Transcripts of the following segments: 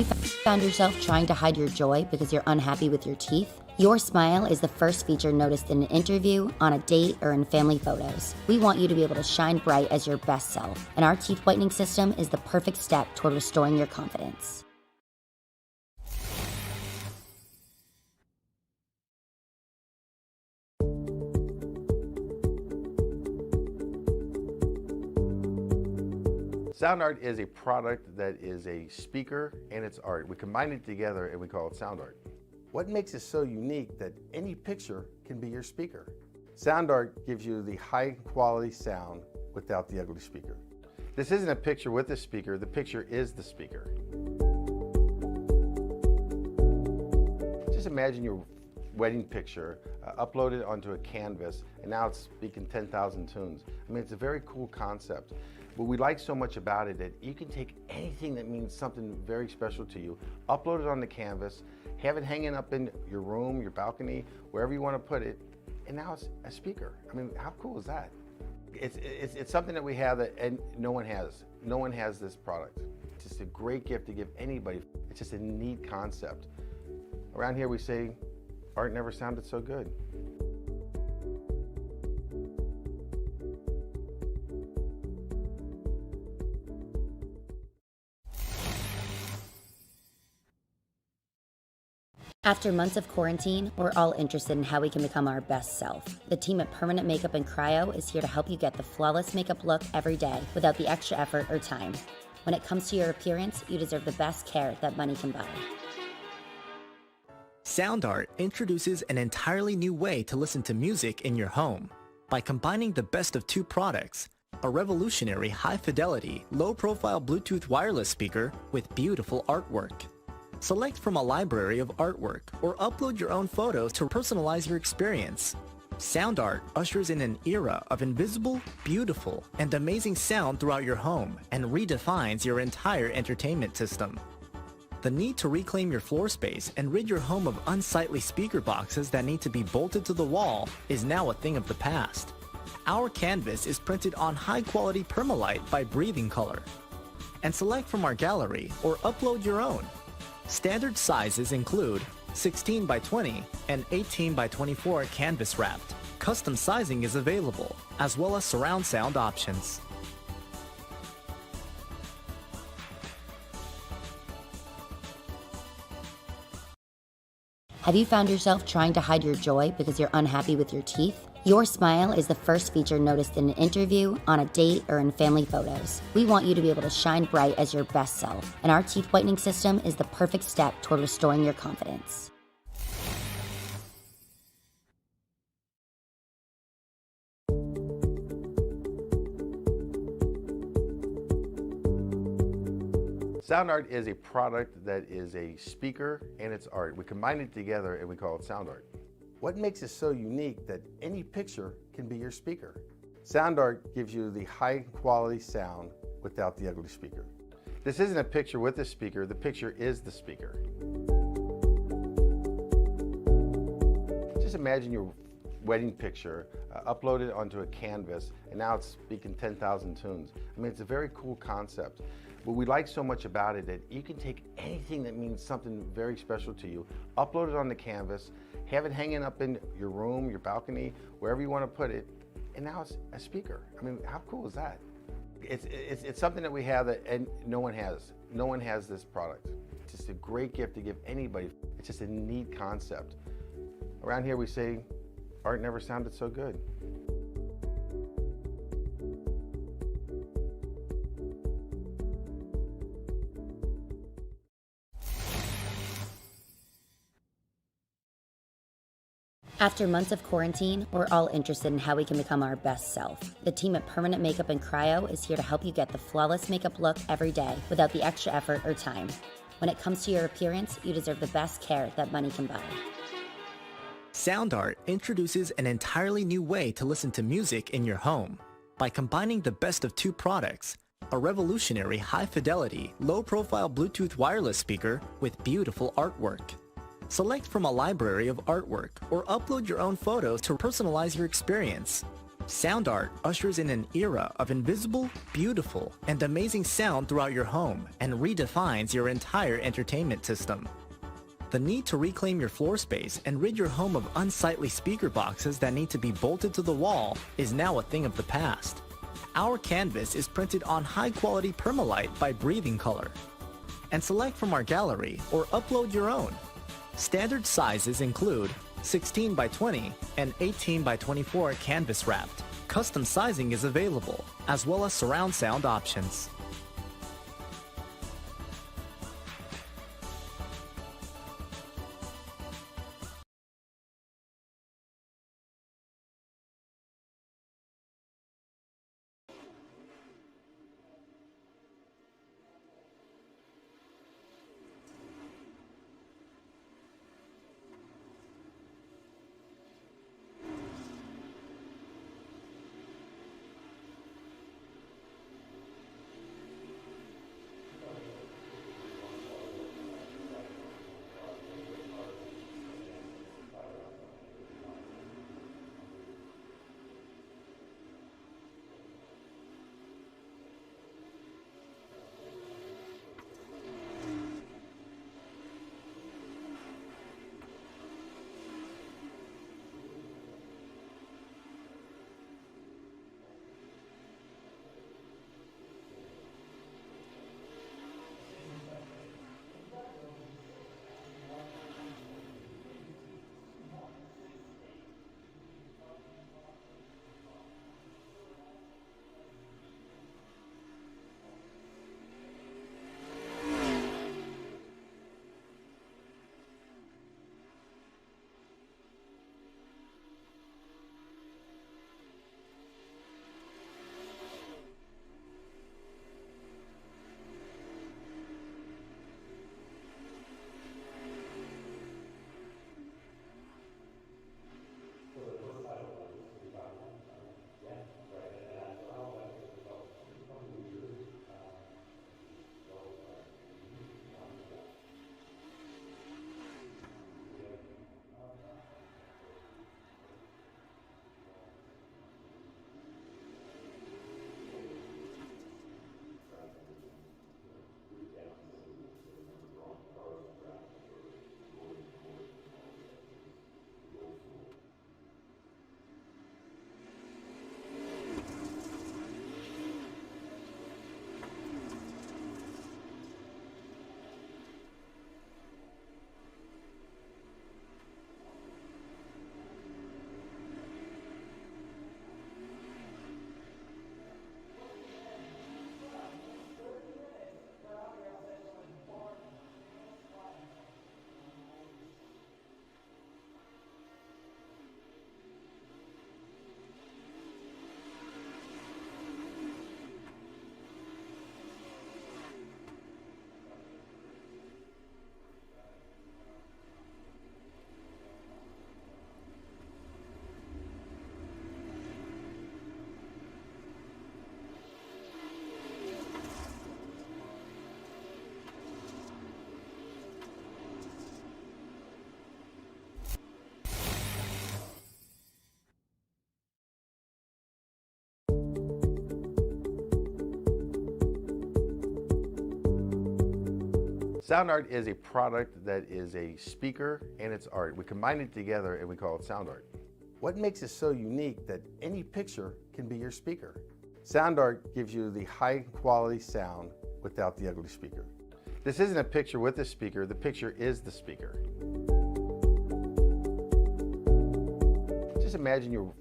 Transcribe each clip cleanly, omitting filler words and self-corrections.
Found yourself trying to hide your joy because you're unhappy with your teeth? Your smile is the first feature noticed in an interview, on a date, or in family photos. We want you to be able to shine bright as your best self, and our teeth whitening system is the perfect step toward restoring your confidence. Sound Art is a product that is a speaker and it's art. We combine it together and we call it Sound Art. What makes it so unique that any picture can be your speaker? Sound Art gives you the high quality sound without the ugly speaker. This isn't a picture with a speaker, the picture is the speaker. Just imagine your wedding picture uploaded onto a canvas and now it's speaking 10,000 tunes. I mean, it's a very cool concept. What we like so much about it that you can take anything that means something very special to you, upload it on the canvas, have it hanging up in your room, your balcony, wherever you want to put it, and now it's a speaker. I mean, how cool is that? It's something that we have that and no one has. No one has this product. It's just a great gift to give anybody. It's just a neat concept. Around here we say, art never sounded so good. After months of quarantine, we're all interested in how we can become our best self. The team at Permanent Makeup and Cryo is here to help you get the flawless makeup look every day without the extra effort or time. When it comes to your appearance, you deserve the best care that money can buy. Sound Art introduces an entirely new way to listen to music in your home. By combining the best of two products, a revolutionary high-fidelity, low-profile Bluetooth wireless speaker with beautiful artwork. Select from a library of artwork or upload your own photos to personalize your experience. Sound Art ushers in an era of invisible, beautiful, and amazing sound throughout your home and redefines your entire entertainment system. The need to reclaim your floor space and rid your home of unsightly speaker boxes that need to be bolted to the wall is now a thing of the past. Our canvas is printed on high-quality permalite by Breathing Color. And select from our gallery or upload your own. Standard sizes include 16 by 20 and 18 by 24 canvas wrapped. Custom sizing is available, as well as surround sound options. Have you found yourself trying to hide your joy because you're unhappy with your teeth? Your smile is the first feature noticed in an interview, on a date, or in family photos. We want you to be able to shine bright as your best self, and our teeth whitening system is the perfect step toward restoring your confidence. Sound Art is a product that is a speaker and it's art. We combine it together and we call it Sound Art. What makes it so unique that any picture can be your speaker? Sound Art gives you the high quality sound without the ugly speaker. This isn't a picture with a speaker, the picture is the speaker. Just imagine your wedding picture uploaded onto a canvas and now it's speaking 10,000 tunes. I mean, it's a very cool concept. What we like so much about it that you can take anything that means something very special to you, upload it on the canvas, have it hanging up in your room, your balcony, wherever you want to put it, and now it's a speaker. I mean, how cool is that? It's something that we have that and no one has. No one has this product. It's just a great gift to give anybody. It's just a neat concept. Around here we say, art never sounded so good. After months of quarantine, we're all interested in how we can become our best self. The team at Permanent Makeup and Cryo is here to help you get the flawless makeup look every day without the extra effort or time. When it comes to your appearance, you deserve the best care that money can buy. Sound Art introduces an entirely new way to listen to music in your home. By combining the best of two products, a revolutionary high-fidelity, low-profile Bluetooth wireless speaker with beautiful artwork. Select from a library of artwork or upload your own photos to personalize your experience. Sound art ushers in an era of invisible, beautiful, and amazing sound throughout your home and redefines your entire entertainment system. The need to reclaim your floor space and rid your home of unsightly speaker boxes that need to be bolted to the wall is now a thing of the past. Our canvas is printed on high-quality permalite by Breathing Color. And select from our gallery or upload your own. Standard sizes include 16 by 20 and 18 by 24 canvas wrapped. Custom sizing is available, as well as surround sound options. Sound art is a product that is a speaker and it's art. We combine it together and we call it sound art. What makes it so unique that any picture can be your speaker? Sound art gives you the high quality sound without the ugly speaker. This isn't a picture with a speaker, the picture is the speaker. Just imagine your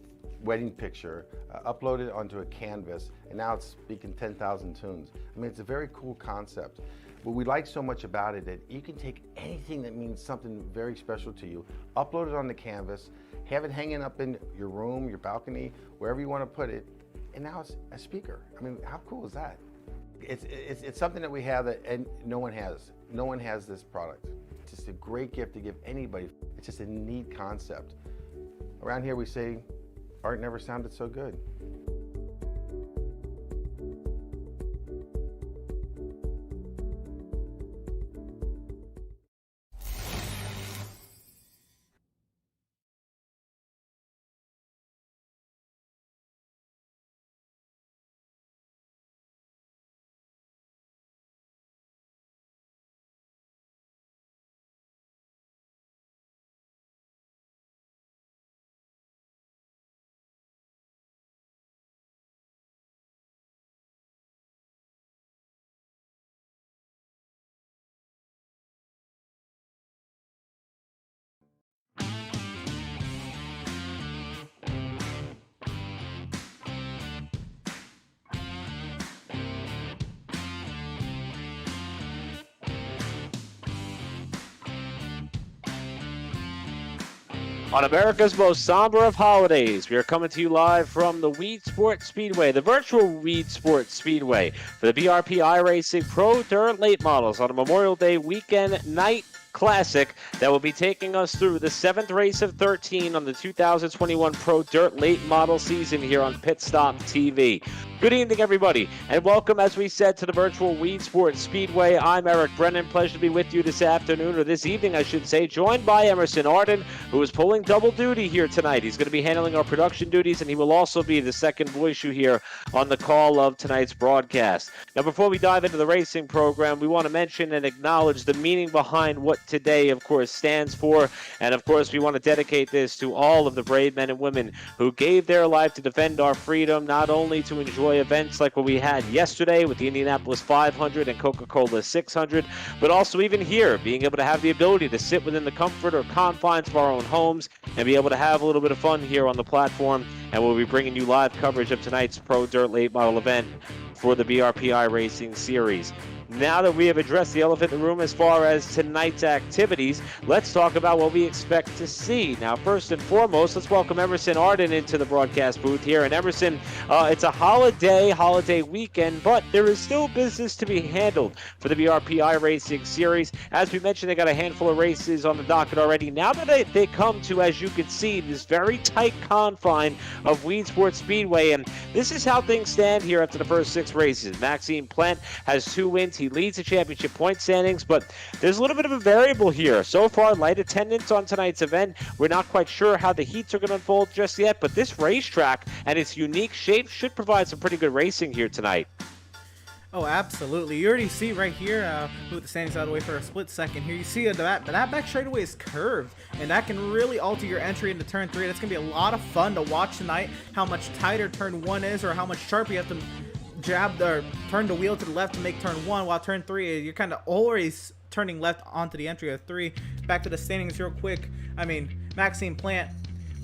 wedding picture uploaded onto a canvas and now it's speaking 10,000 tunes. I mean, it's a very cool concept. What we like so much about it that you can take anything that means something very special to you, upload it on the canvas, have it hanging up in your room, your balcony, wherever you want to put it, and now it's a speaker. I mean, how cool is that? It's something that we have that and no one has. No one has this product. It's just a great gift to give anybody. It's just a neat concept. Around here we say, art never sounded so good. On America's most somber of holidays, we are coming to you live from the Weedsport Speedway, the virtual Weedsport Speedway, for the BRP iRacing Pro Dirt Late Models on a Memorial Day weekend night classic that will be taking us through the 7th race of 13 on the 2021 Pro Dirt Late Model season here on PitStop TV. Good evening, everybody, and welcome, as we said, to the virtual Weedsport Speedway. I'm Eric Brennan. Pleasure to be with you this afternoon, or this evening, I should say, joined by Emerson Arden, who is pulling double duty here tonight. He's going to be handling our production duties, and he will also be the second voice you hear on the call of tonight's broadcast. Now, before we dive into the racing program, we want to mention and acknowledge the meaning behind what today, of course, stands for, and, of course, we want to dedicate this to all of the brave men and women who gave their life to defend our freedom, not only to enjoy events like what we had yesterday with the Indianapolis 500 and Coca-Cola 600, but also even here, being able to have the ability to sit within the comfort or confines of our own homes and be able to have a little bit of fun here on the platform. And we'll be bringing you live coverage of tonight's Pro Dirt Late Model event for the BRP iRacing Series. Now that we have addressed the elephant in the room as far as tonight's activities, let's talk about what we expect to see. Now, first and foremost, let's welcome Emerson Arden into the broadcast booth here. And Emerson, it's a holiday weekend, but there is still business to be handled for the BRP iRacing Series. As we mentioned, they got a handful of races on the docket already. Now that they come to, as you can see, this very tight confine of Weedsport Speedway, and this is how things stand here after the first 6 races. Maxime Plant has 2 wins. He leads the championship point standings, but there's a little bit of a variable here. So far, light attendance on tonight's event. We're not quite sure how the heats are going to unfold just yet, but this racetrack and its unique shape should provide some pretty good racing here tonight. Oh, absolutely. You already see right here, move the standings out of the way for a split second here. You see that back straightaway is curved, and that can really alter your entry into turn 3. That's going to be a lot of fun to watch tonight, how much tighter turn 1 is or how much sharper you have to jab or turn the wheel to the left to make turn 1, while turn 3 you're kind of always turning left onto the entry of 3. Back to the standings real quick. I mean, Maxime Plant,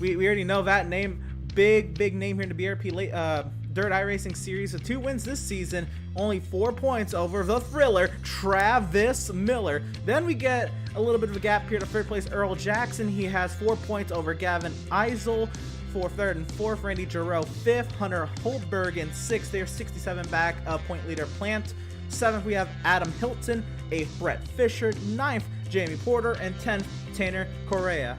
we already know that name. Big name here in the BRP Dirt iRacing Series. With 2 wins this season, only 4 points over the thriller Travis Miller. Then we get a little bit of a gap here to 3rd place Earl Jackson. He has 4 points over Gavin Eisel. For 3rd and 4th, Randy Giroux. 5th, Hunter Holtberg. And 6th, there's 67 back point leader Plant. 7th, we have Adam Hilton. 8th, Brett Fisher. 9th, Jamie Porter. And 10th, Tanner Correa.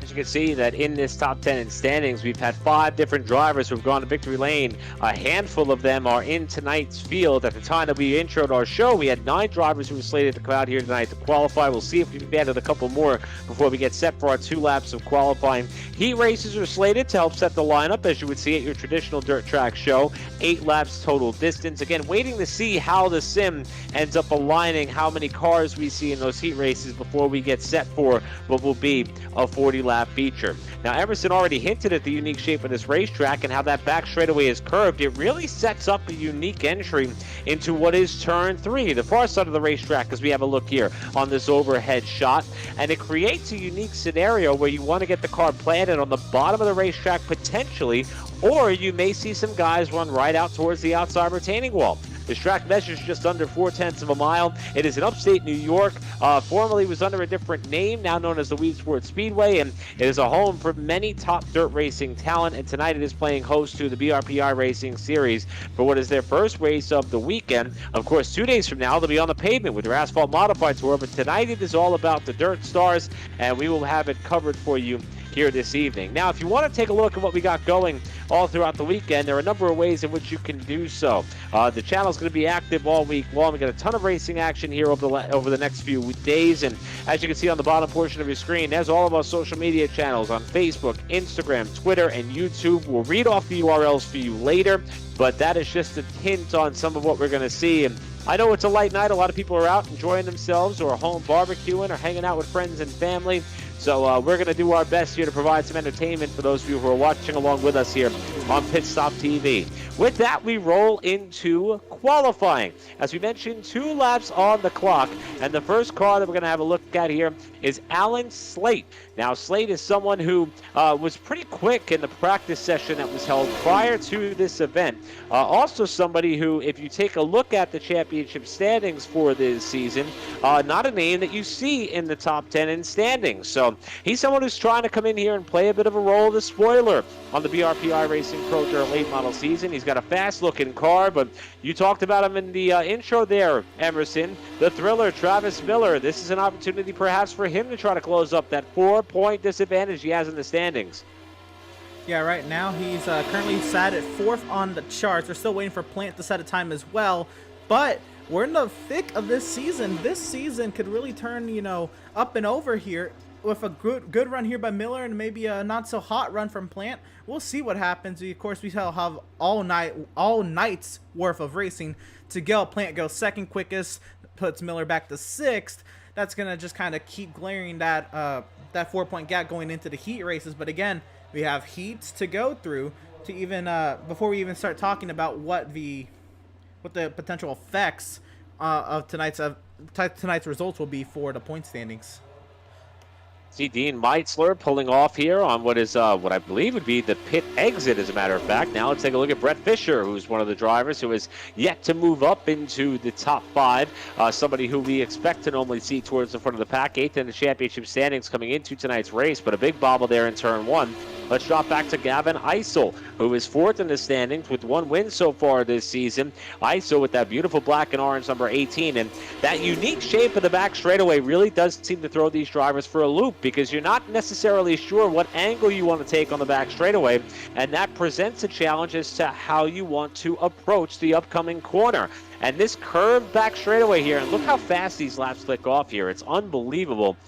As you can see that in this top 10 in standings, we've had 5 different drivers who have gone to victory lane. A handful of them are in tonight's field. At the time that we introed our show, we had 9 drivers who were slated to come out here tonight to qualify. We'll see if we've added a couple more before we get set for our 2 laps of qualifying. Heat races are slated to help set the lineup, as you would see at your traditional dirt track show. 8 laps total distance. Again, waiting to see how the sim ends up aligning, how many cars we see in those heat races before we get set for what will be a 40-lap feature. Now, Emerson already hinted at the unique shape of this racetrack and how that back straightaway is curved. It really sets up a unique entry into what is turn 3, the far side of the racetrack, as we have a look here on this overhead shot. And it creates a unique scenario where you want to get the car planted on the bottom of the racetrack potentially, or you may see some guys run right out towards the outside retaining wall. This track measures just under 0.4 of a mile. It is in upstate New York. Formerly was under a different name, now known as the Weedsport Speedway, and it is a home for many top dirt racing talent. And tonight it is playing host to the BRP iRacing Series for what is their first race of the weekend. Of course, 2 days from now they'll be on the pavement with their asphalt modified tour, but tonight it is all about the dirt stars, and we will have it covered for you here this evening. Now, if you want to take a look at what we got going all throughout the weekend, there are a number of ways in which you can do so. The channel is going to be active all week long. We got a ton of racing action here over the next few days, and as you can see on the bottom portion of your screen, there's all of our social media channels on Facebook, Instagram, Twitter, and YouTube. We'll read off the URLs for you later, but that is just a hint on some of what we're going to see. And I know it's a light night. A lot of people are out enjoying themselves or home barbecuing or hanging out with friends and family. So we're going to do our best here to provide some entertainment for those of you who are watching along with us here on PitStop TV. With that, we roll into qualifying. As we mentioned, 2 laps on the clock, and the first car that we're going to have a look at here is Alan Slate. Now, Slate is someone who was pretty quick in the practice session that was held prior to this event. Also somebody who, if you take a look at the championship standings for this season, not a name that you see in the top 10 in standings. So So he's someone who's trying to come in here and play a bit of a role of the spoiler on the BRP iRacing Pro Dirt late model season. He's got a fast-looking car, but you talked about him in the intro there, Emerson. The thriller, Travis Miller. This is an opportunity perhaps for him to try to close up that 4-point disadvantage he has in the standings. Yeah, right now he's currently sat at 4th on the charts. We're still waiting for Plant to set a time as well, but we're in the thick of this season. This season could really turn, you know, up and over here with a good run here by Miller and maybe a not so hot run from Plant. We'll see what happens. Of course, we shall have all night's worth of racing to go. Plant goes 2nd quickest, puts Miller back to 6th. That's gonna just kind of keep glaring that 4-point gap going into the heat races. But again, we have heats to go through to even before we even start talking about what the potential effects of tonight's results will be for the point standings. See Dean Meitzler pulling off here on what is what I believe would be the pit exit, as a matter of fact. Now let's take a look at Brett Fisher, who's one of the drivers who has yet to move up into the top 5. Somebody who we expect to normally see towards the front of the pack, 8th in the championship standings coming into tonight's race, but a big bobble there in turn 1. Let's drop back to Gavin Eisel, who is 4th in the standings with 1 win so far this season. Eisel with that beautiful black and orange number 18, and that unique shape of the back straightaway really does seem to throw these drivers for a loop, because you're not necessarily sure what angle you want to take on the back straightaway, and that presents a challenge as to how you want to approach the upcoming corner. And this curved back straightaway here, and look how fast these laps click off here. It's unbelievable.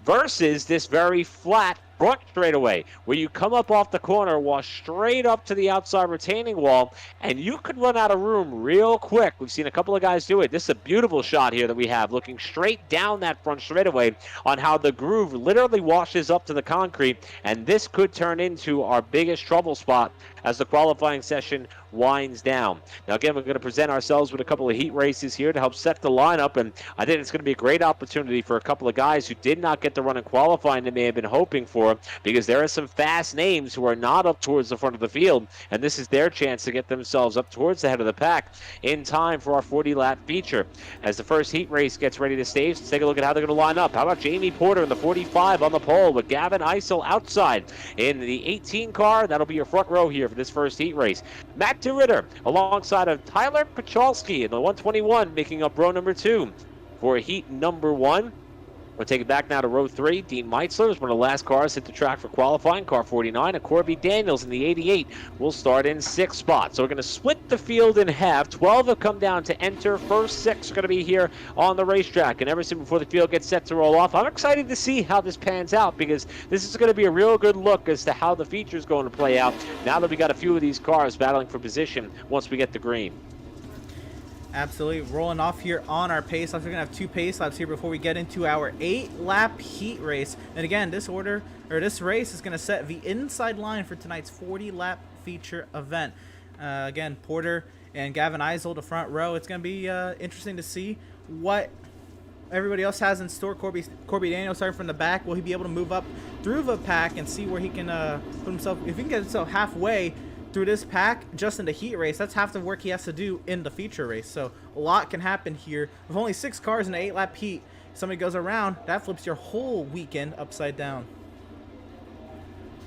Versus this very flat front straightaway, where you come up off the corner, walk straight up to the outside retaining wall, and you could run out of room real quick. We've seen a couple of guys do it. This is a beautiful shot here that we have, looking straight down that front straightaway on how the groove literally washes up to the concrete, and this could turn into our biggest trouble spot as the qualifying session winds down. Now again, we're going to present ourselves with a couple of heat races here to help set the lineup, and I think it's going to be a great opportunity for a couple of guys who did not get the run in qualifying they may have been hoping for, because there are some fast names who are not up towards the front of the field, and this is their chance to get themselves up towards the head of the pack in time for our 40-lap feature. As the first heat race gets ready to stage, let's take a look at how they're going to line up. How about Jamie Porter in the 45 on the pole with Gavin Eisel outside in the 18 car? That'll be your front row here for this first heat race. Matt DeRitter alongside of Tyler Pachalski in the 121, making up row number 2 for heat number 1. We'll take it back now to row 3. Dean Meitzler is one of the last cars hit the track for qualifying, car 49, and Corby Daniels in the 88 will start in 6th spot. So we're going to split the field in half. 12 have come down to enter. First 6 are going to be here on the racetrack. And Emerson, before the field gets set to roll off, I'm excited to see how this pans out, because this is going to be a real good look as to how the feature is going to play out now that we got a few of these cars battling for position once we get the green. Absolutely, rolling off here on our pace laps. We're gonna have 2 pace laps here before we get into our 8-lap heat race. And again, this race is gonna set the inside line for tonight's 40-lap feature event. Again, Porter and Gavin Eisel, the front row. It's gonna be interesting to see what everybody else has in store. Corby Daniels starting from the back. Will he be able to move up through the pack and see where he can put himself? If he can get himself halfway through this pack just in the heat race, that's half the work he has to do in the feature race. So a lot can happen here with only 6 cars in an 8-lap heat. Somebody goes around, that flips your whole weekend upside down.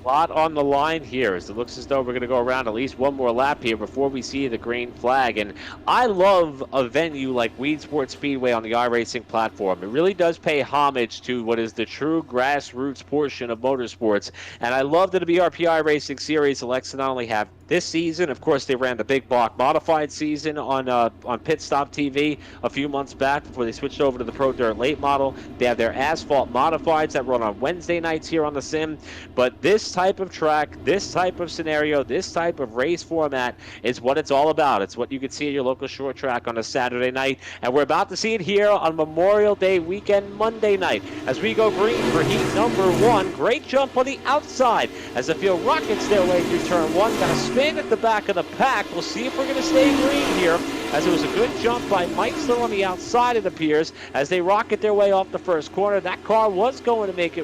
Lot on the line here, as it looks as though we're going to go around at least one more lap here before we see the green flag. And I love a venue like Weedsport Speedway on the iRacing platform. It really does pay homage to what is the true grassroots portion of motorsports. And I love that the BRP iRacing series elects to not only have this season, of course they ran the big block modified season on PitStop TV a few months back before they switched over to the Pro Dirt late model. They have their asphalt modifieds that run on Wednesday nights here on the sim. But this type of track, this type of scenario, this type of race format is what it's all about. It's what you can see at your local short track on a Saturday night, and we're about to see it here on Memorial Day weekend Monday night as we go green for heat number 1. Great jump on the outside as the field rockets their way through turn 1. Got a spin at the back of the pack. We'll see if we're going to stay green here, as it was a good jump by Meitzler on the outside, it appears, as they rocket their way off the first corner. That car was going to make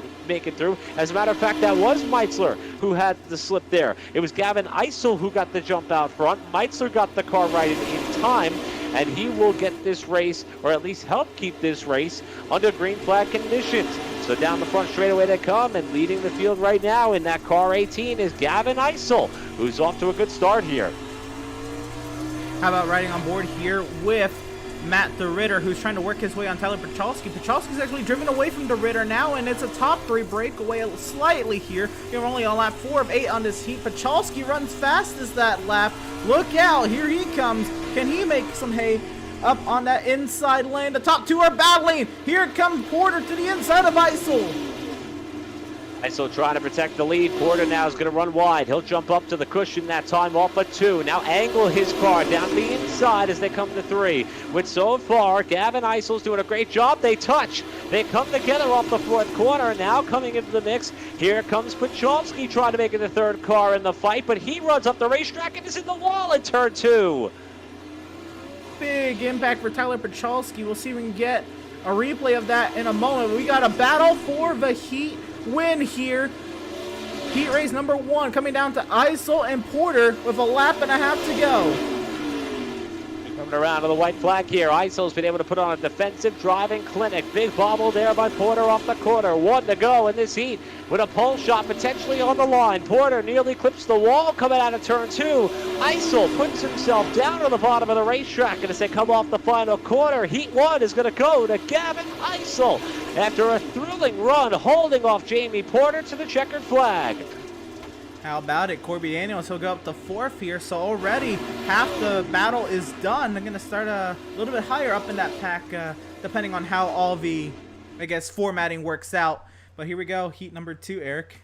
it through. As a matter of fact, that was Meitzler who had the slip there. It was Gavin Eisel who got the jump out front. Meitzler got the car right in time. and he will get this race, or at least help keep this race, under green flag conditions. So down the front straightaway they come, and leading the field right now in that car 18 is Gavin Eisel, who's off to a good start here. How about riding on board here with Matt the Ritter, who's trying to work his way on Tyler Pachalski. Pachalski's actually driven away from the Ritter now, and it's a top 3 breakaway slightly here. You're only on lap 4 of 8 on this heat. Pachalski runs fast as that lap. Look out, here he comes. Can he make some hay up on that inside lane? The top 2 are battling. Here comes Porter to the inside of Eisel. Eisel trying to protect the lead. Porter now is going to run wide. He'll jump up to the cushion that time off of 2. Now angle his car down the inside as they come to 3. With so far, Gavin Eisel's doing a great job. They touch. They come together off the 4th corner. Now coming into the mix, here comes Pachalski trying to make it the 3rd car in the fight, but he runs up the racetrack and is in the wall in turn 2. Big impact for Tyler Pachalski. We'll see if we can get a replay of that in a moment. We got a battle for the heat win here. Heat race number 1 coming down to Eisel and Porter with a lap and a half to go. Coming around to the white flag here. Eisel's been able to put on a defensive driving clinic. Big bobble there by Porter off the corner. 1 to go in this heat with a pole shot potentially on the line. Porter nearly clips the wall coming out of turn 2. Eisel puts himself down to the bottom of the racetrack, and as they come off the final corner, heat 1 is going to go to Gavin Eisel after a thrilling run holding off Jamie Porter to the checkered flag. How about it? Corby Daniels, he'll go up to 4th here, so already half the battle is done. They're going to start a little bit higher up in that pack, depending on how all the, I guess, formatting works out. But here we go, heat number 2, Eric.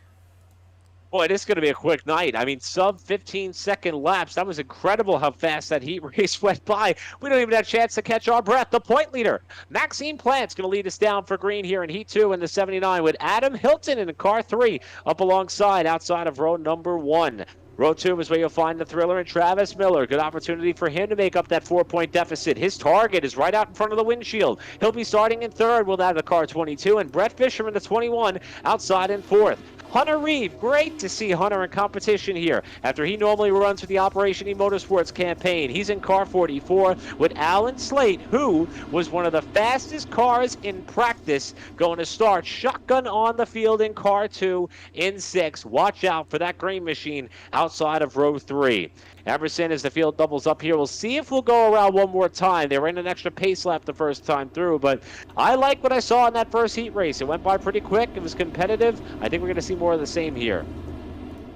Boy, this is going to be a quick night. I mean, sub 15-second laps. That was incredible how fast that heat race went by. We don't even have a chance to catch our breath. The point leader, Maxime Plant's going to lead us down for green here in heat 2 in the 79 with Adam Hilton in car 3 up alongside outside of row number 1. Row 2 is where you'll find the thriller and Travis Miller. Good opportunity for him to make up that 4-point deficit. His target is right out in front of the windshield. He'll be starting in 3rd. We'll have the car 22, and Brett Fisher in the 21 outside in 4th. Hunter Reeve, great to see Hunter in competition here after he normally runs for the Operation E Motorsports campaign. He's in car 44 with Alan Slate, who was one of the fastest cars in practice, going to start shotgun on the field in car 2 in 6. Watch out for that green machine outside of row 3. Emerson, as the field doubles up here, we'll see if we'll go around one more time. They were in an extra pace lap the first time through, but I like what I saw in that first heat race. It went by pretty quick. It was competitive. I think we're going to see more of the same here.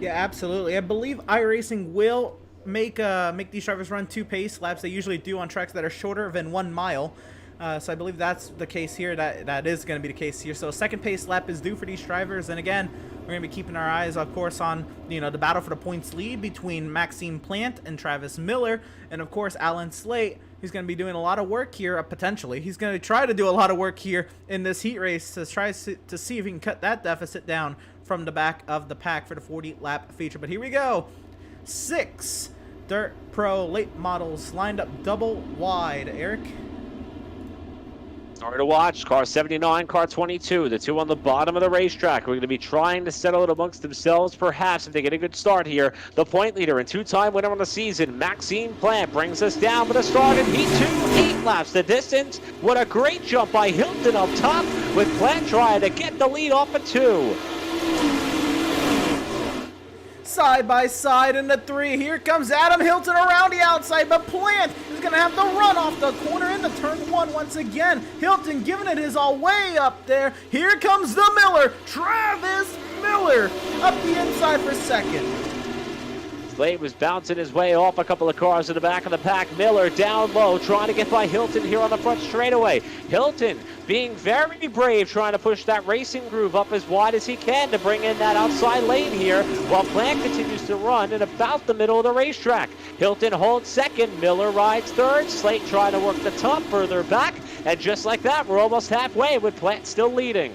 Yeah, absolutely. I believe iRacing will make these drivers run 2 pace laps. They usually do on tracks that are shorter than 1 mile. So I believe that's the case here. That is going to be the case here. So a 2nd pace lap is due for these drivers. And again, we're going to be keeping our eyes, of course, on the battle for the points lead between Maxime Plant and Travis Miller, and of course Alan Slate. He's going to be doing a lot of work here, potentially. He's going to try to do a lot of work here in this heat race to try to see if he can cut that deficit down from the back of the pack for the 40-lap feature. But here we go. 6 Dirt Pro late models lined up double wide. Eric? Sorry to watch. Car 79, car 22, the 2 on the bottom of the racetrack. We're going to be trying to settle it amongst themselves, perhaps, if they get a good start here. The point leader and 2-time winner on the season, Maxime Plant, brings us down for the start in heat 2, 8 laps the distance. What a great jump by Hilton up top, with Plant trying to get the lead off of 2. Side by side in the 3. Here comes Adam Hilton around the outside, but Plant is going to have to run off the corner into turn 1 once again. Hilton giving it his all way up there. Here comes the Miller. Travis Miller up the inside for 2nd. Slate was bouncing his way off a couple of cars in the back of the pack. Miller down low, trying to get by Hilton here on the front straightaway. Hilton being very brave, trying to push that racing groove up as wide as he can to bring in that outside lane here, while Plant continues to run in about the middle of the racetrack. Hilton holds 2nd, Miller rides 3rd, Slate trying to work the top further back, and just like that, we're almost halfway with Plant still leading.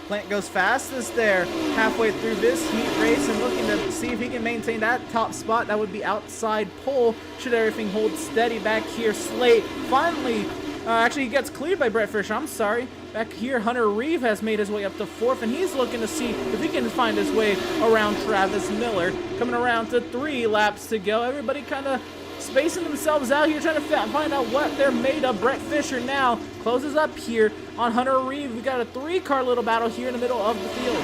Plant goes fastest there halfway through this heat race and looking to see if he can maintain that top spot. That would be outside pole should everything hold steady back here. Slate finally, actually he gets cleared by Brett Fisher, I'm sorry. Back here, Hunter Reeve has made his way up to 4th, and he's looking to see if he can find his way around Travis Miller. Coming around to 3 laps to go. Everybody kind of spacing themselves out here, trying to find out what they're made of. Brett Fisher now closes up here on Hunter Reeve. We got a 3-car little battle here in the middle of the field.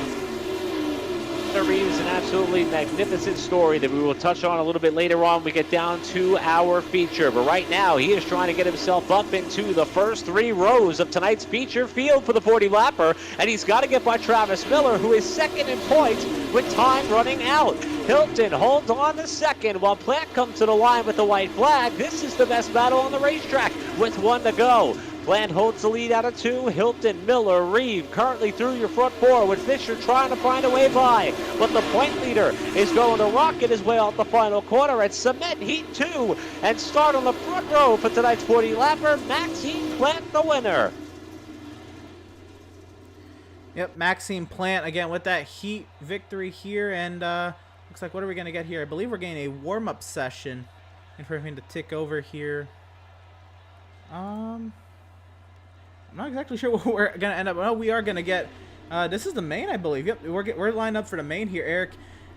Hunter Reeve is an absolutely magnificent story that we will touch on a little bit later on. We get down to our feature, but right now he is trying to get himself up into the first 3 rows of tonight's feature field for the 40-lapper, and he's got to get by Travis Miller, who is second in points with time running out. Hilton holds on to second while Plant comes to the line with the white flag. This is the best battle on the racetrack with 1 to go. Plant holds the lead out of 2. Hilton, Miller, Reeve currently through your front 4 with Fisher trying to find a way by. But the point leader is going to rocket his way out the final corner at Cement Heat 2 and start on the front row for tonight's 40-lapper. Maxime Plant the winner. Yep, Maxime Plant again with that heat victory here, and looks like, what are we going to get here? I believe we're getting a warm-up session and for him to tick over here. I'm not exactly sure what we're going to end up. Well, we are going to get, this is the main, I believe. Yep, we're lined up for the main here, Eric.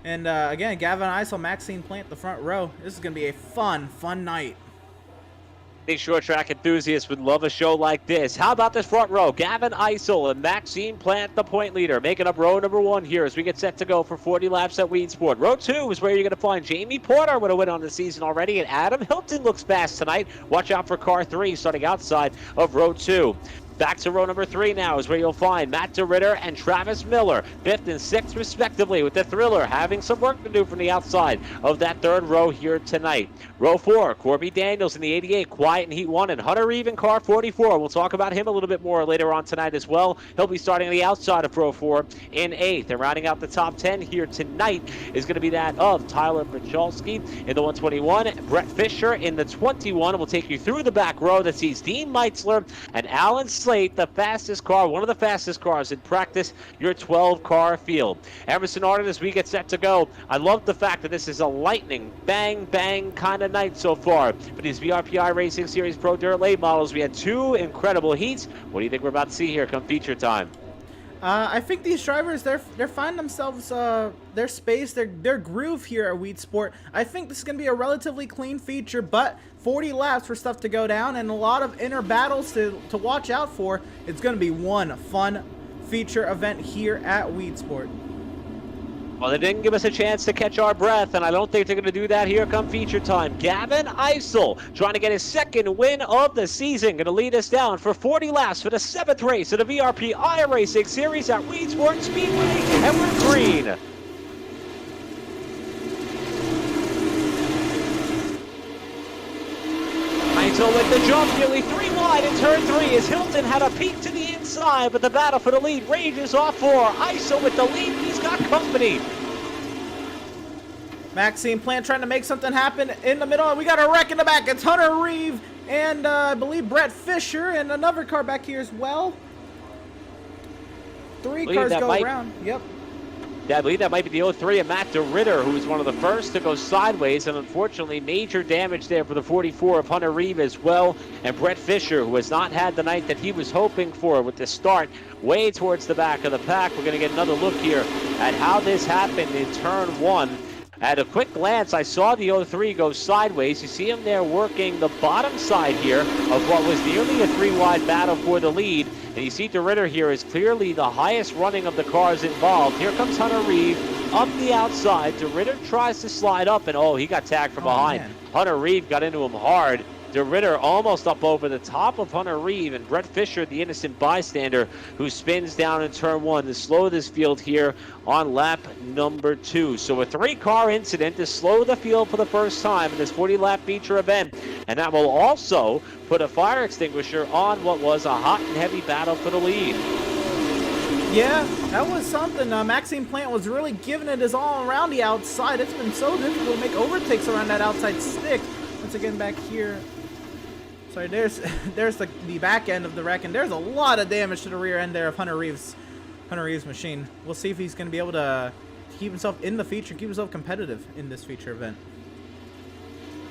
And again, Gavin Isel, Maxine Plant, the front row. This is going to be a fun night. Any short track enthusiasts would love a show like this. How about this front row? Gavin Isel and Maxime Plant, the point leader, making up row number 1 here as we get set to go for 40 laps at Weedsport. Row 2 is where you're going to find Jamie Porter with a win on the season already, and Adam Hilton looks fast tonight. Watch out for car 3 starting outside of row 2. Back to row number 3 now is where you'll find Matt DeRitter and Travis Miller, 5th and 6th respectively, with the Thriller having some work to do from the outside of that 3rd row here tonight. Row 4, Corby Daniels in the 88, quiet in Heat 1, and Hunter Reeve in car 44. We'll talk about him a little bit more later on tonight as well. He'll be starting on the outside of row 4 in 8th. And rounding out the top 10 here tonight is going to be that of Tyler Pachalski in the 121, Brett Fisher in the 21. We'll take you through the back row that sees Dean Meitzler and Alan Slate, the fastest car, one of the fastest cars in practice, your 12-car field. Emerson Arden, as we get set to go, I love the fact that this is a lightning, bang, bang kind of night so far. For these BRP iRacing Series Pro Dirt Late models, we had 2 incredible heats. What do you think we're about to see here come feature time? I think these drivers, they're finding themselves their space, their groove here at Weedsport. I think this is going to be a relatively clean feature, but 40 laps for stuff to go down and a lot of inner battles to watch out for. It's going to be one fun feature event here at Weedsport. Well, they didn't give us a chance to catch our breath, and I don't think they're going to do that here come feature time. Gavin Isel trying to get his 2nd win of the season. Going to lead us down for 40 laps for the 7th race of the BRP iRacing Series at Weedsport Speedway, Everett Green. Isel with the jump, nearly 3 wide in turn 3 as Hilton had a peek to the inside, but the battle for the lead rages off for Isel with the lead. He's got company. Maxime Plant trying to make something happen in the middle. We got a wreck in the back. It's Hunter Reeve and I believe Brett Fisher and another car back here as well. 3 cars go around. Yep. Yeah, I believe that might be the 03 of Matt DeRitter, who was one of the first to go sideways, and unfortunately major damage there for the 44 of Hunter Reeve as well. And Brett Fisher, who has not had the night that he was hoping for with the start way towards the back of the pack. We're going to get another look here at how this happened in turn 1. At a quick glance, I saw the 03 go sideways. You see him there working the bottom side here of what was nearly a 3-wide battle for the lead. And you see DeRitter here is clearly the highest running of the cars involved. Here comes Hunter Reeve up the outside. DeRitter tries to slide up, and he got tagged from behind. Man. Hunter Reeve got into him hard. DeRitter almost up over the top of Hunter Reeve, and Brett Fisher, the innocent bystander, who spins down in turn 1 to slow this field here on lap number 2. So a 3-car incident to slow the field for the first time in this 40-lap feature event, and that will also put a fire extinguisher on what was a hot and heavy battle for the lead. Yeah, that was something. Maxime Plant was really giving it his all around the outside. It's been so difficult to make overtakes around that outside stick. Once again, back here. Sorry, there's the back end of the wreck, and there's a lot of damage to the rear end there of Hunter Reeve's machine. We'll see if he's going to be able to keep himself in the feature, keep himself competitive in this feature event.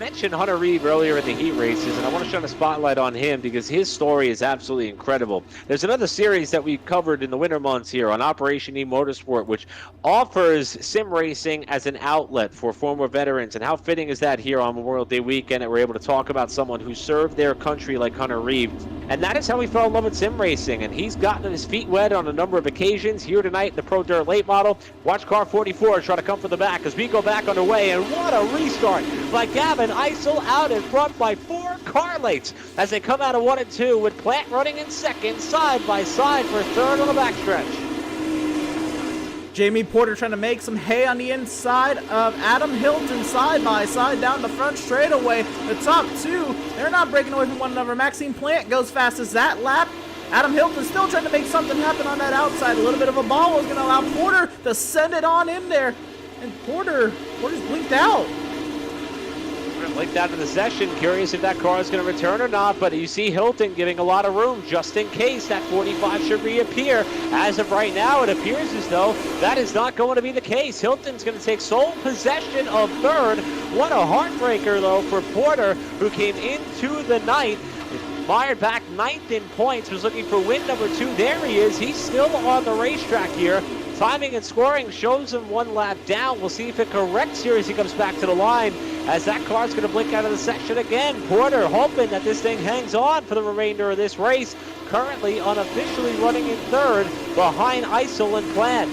mentioned Hunter Reeve earlier in the heat races, and I want to shine a spotlight on him because his story is absolutely incredible. There's another series that we covered in the winter months here on Operation E Motorsport, which offers sim racing as an outlet for former veterans. And how fitting is that here on Memorial Day weekend that we're able to talk about someone who served their country like Hunter Reeve. And that is how he fell in love with sim racing, and he's gotten his feet wet on a number of occasions. Here tonight in the Pro Dirt Late Model, watch car 44 try to come from the back as we go back underway, and what a restart by Gavin Eisel out in front by 4 car lates as they come out of 1 and 2 with Plant running in second, side by side for third on the backstretch. Jamie Porter trying to make some hay on the inside of Adam Hilton, side by side down the front straightaway. The top 2, they're not breaking away from one another. Maxime Plant goes fastest that lap. Adam Hilton still trying to make something happen on that outside. A little bit of a ball was going to allow Porter to send it on in there. And Porter's blinked out. Blinked out of the session. Curious if that car is going to return or not, but you see Hilton giving a lot of room just in case that 45 should reappear. As of right now, it appears as though that is not going to be the case. Hilton's going to take sole possession of third. What a heartbreaker, though, for Porter, who came into the night mired back 9th in points, was looking for win number 2. There he is. He's still on the racetrack here. Timing and scoring shows him 1 lap down. We'll see if it corrects here as he comes back to the line, as that car's going to blink out of the section again. Porter hoping that this thing hangs on for the remainder of this race. Currently unofficially running in third behind Eisel and Plant.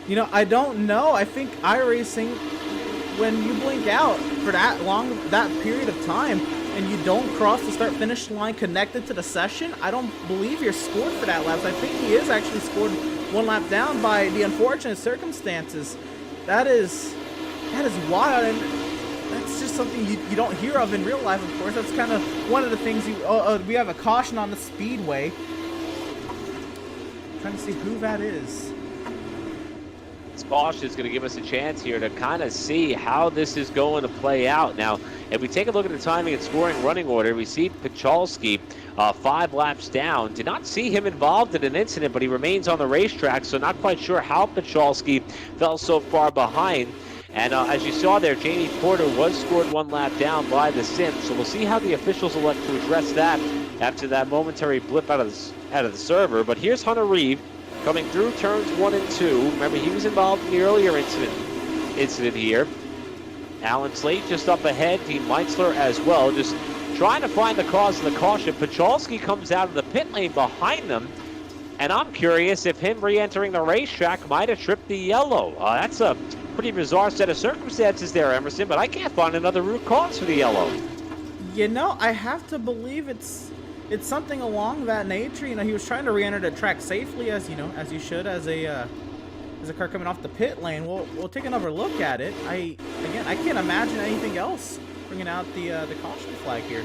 You know, I don't know. I think iRacing, when you blink out for that period of time, and you don't cross the start-finish line connected to the session, I don't believe you're scored for that lap. I think he is actually scored 1 lap down by the unfortunate circumstances. That is wild, and that's just something you don't hear of in real life, of course. That's kind of one of the things we have a caution on the speedway. Trying to see who that is. This caution is going to give us a chance here to kind of see how this is going to play out. Now, if we take a look at the timing and scoring running order, we see Pichalski 5 laps down. Did not see him involved in an incident, but he remains on the racetrack, so not quite sure how Pichalski fell so far behind. And as you saw there, Jamie Porter was scored 1 lap down by the sim, so we'll see how the officials elect to address that after that momentary blip out of the server. But here's Hunter Reeve coming through turns 1 and 2. Remember, he was involved in the earlier incident here. Alan Slate just up ahead, Dean Meitzler as well, just trying to find the cause of the caution. Pachalski comes out of the pit lane behind them, and I'm curious if him re-entering the racetrack might have tripped the yellow. That's a pretty bizarre set of circumstances there, Emerson, but I can't find another root cause for the yellow. You know, I have to believe it's something along that nature. You know, he was trying to re-enter the track safely, as you should, as a car coming off the pit lane. We'll take another look at it. I can't imagine anything else bringing out the caution flag here.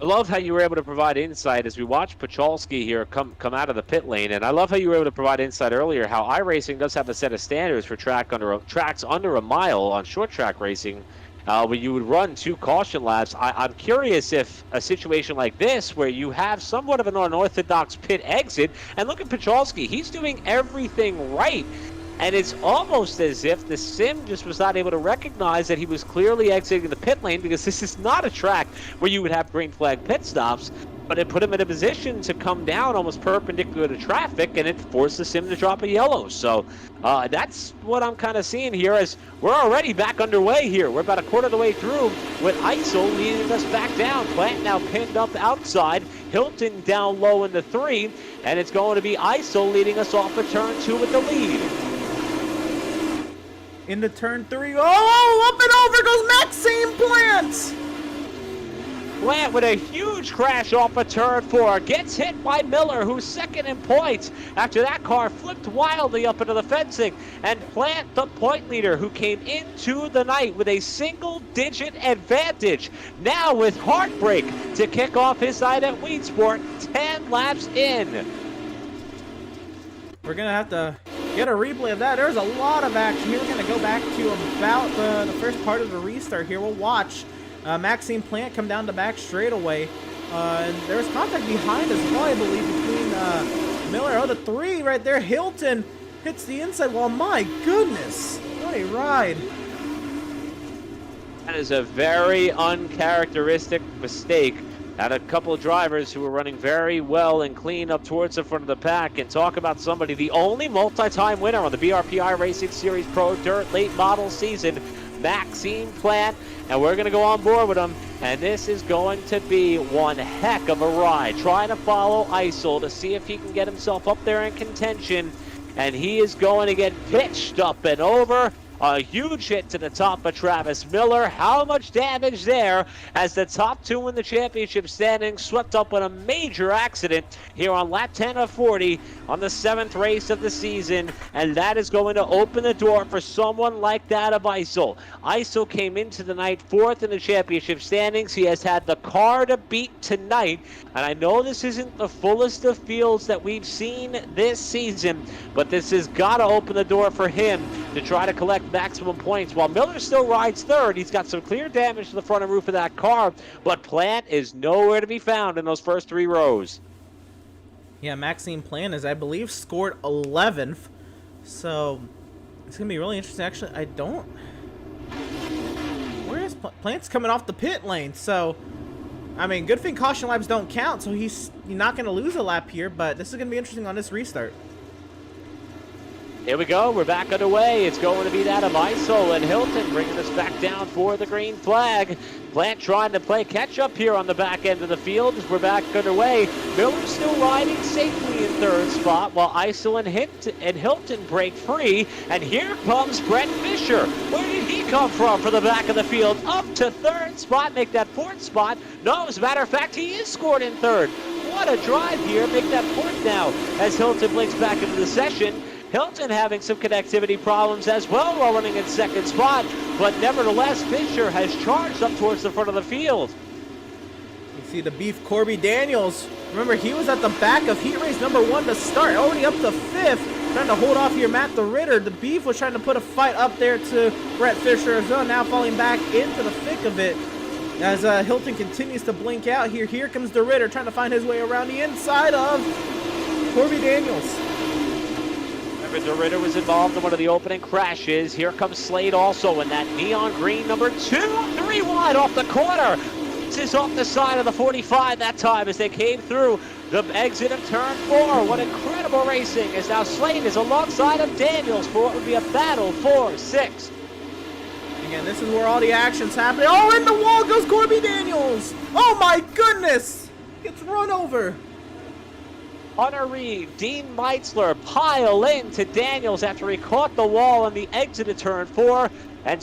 I love how you were able to provide insight as we watch Pachalski here come out of the pit lane, and I love how you were able to provide insight earlier how iRacing does have a set of standards for tracks under a mile on short track racing, where you would run 2 caution laps. I'm curious if a situation like this, where you have somewhat of an unorthodox pit exit, and look at Pachalski, he's doing everything right. And it's almost as if the sim just was not able to recognize that he was clearly exiting the pit lane, because this is not a track where you would have green flag pit stops, but it put him in a position to come down almost perpendicular to traffic, and it forced the sim to drop a yellow. So that's what I'm kind of seeing here, as we're already back underway here. We're about a quarter of the way through with Eisel leading us back down. Plant now pinned up outside. Hilton down low in the 3, and it's going to be Eisel leading us off of turn 2 with the lead. Into turn 3. Oh, up and over goes Maxime Plant! Plant with a huge crash off of turn 4. Gets hit by Miller, who's second in points after that car flipped wildly up into the fencing. And Plant, the point leader, who came into the night with a single-digit advantage. Now with heartbreak to kick off his night at Weedsport, 10 laps in. We're going to have to get a replay of that. There's a lot of action here. We're going to go back to about the first part of the restart here. We'll watch Maxime Plant come down the back straightaway. And there's contact behind as well, I believe, between Miller. Oh, the 3 right there. Hilton hits the inside wall. My goodness. What a ride. That is a very uncharacteristic mistake. Had a couple of drivers who were running very well and clean up towards the front of the pack. And talk about somebody, the only multi-time winner on the BRP iRacing Series Pro Dirt late model season, Maxime Plant. And we're going to go on board with him. And this is going to be one heck of a ride. Trying to follow Isel to see if he can get himself up there in contention. And he is going to get pitched up and over. A huge hit to the top of Travis Miller. How much damage there as the top two in the championship standings swept up in a major accident here on lap 10 of 40 on the 7th race of the season. And that is going to open the door for someone like that of Isel. Isel came into the night 4th in the championship standings. He has had the car to beat tonight. And I know this isn't the fullest of fields that we've seen this season, but this has got to open the door for him to try to collect maximum points. While Miller still rides third, he's got some clear damage to the front and roof of that car, but Plant is nowhere to be found in those first 3 rows. Yeah, Maxime Plant is, I believe, scored 11th. So it's going to be really interesting. Actually, I don't... Where is Plant's coming off the pit lane? So, I mean, good thing caution laps don't count, so he's not going to lose a lap here, but this is going to be interesting on this restart. Here we go. We're back underway. It's going to be that of Isel and Hilton bringing us back down for the green flag. Plant trying to play catch-up here on the back end of the field as we're back underway. Miller still riding safely in 3rd spot while Isel and Hilton break free. And here comes Brett Fisher. Where did he come from for the back of the field? Up to 3rd spot, make that 4th spot. No, as a matter of fact, he is scored in 3rd. What a drive here. Make that 4th now as Hilton blinks back into the session. Hilton having some connectivity problems as well while running in 2nd spot, but nevertheless, Fisher has charged up towards the front of the field. You see the beef Corby Daniels. Remember, he was at the back of heat race number 1 to start, already up to 5th, trying to hold off here Matt the Ritter. The beef was trying to put a fight up there to Brett Fisher as well, now falling back into the thick of it. As Hilton continues to blink out here, here comes the Ritter trying to find his way around the inside of Corby Daniels. The Ritter was involved in one of the opening crashes. Here comes Slade also in that neon green number 2, 3 wide off the corner. This is off the side of the 45 that time as they came through the exit of turn 4. What incredible racing as now Slade is alongside of Daniels for what would be a battle for 6. Again, this is where all the action's happening. Oh, in the wall goes Corby Daniels. Oh my goodness. Gets run over. Hunter Reed, Dean Meitzler pile into Daniels after he caught the wall on the exit of turn 4 and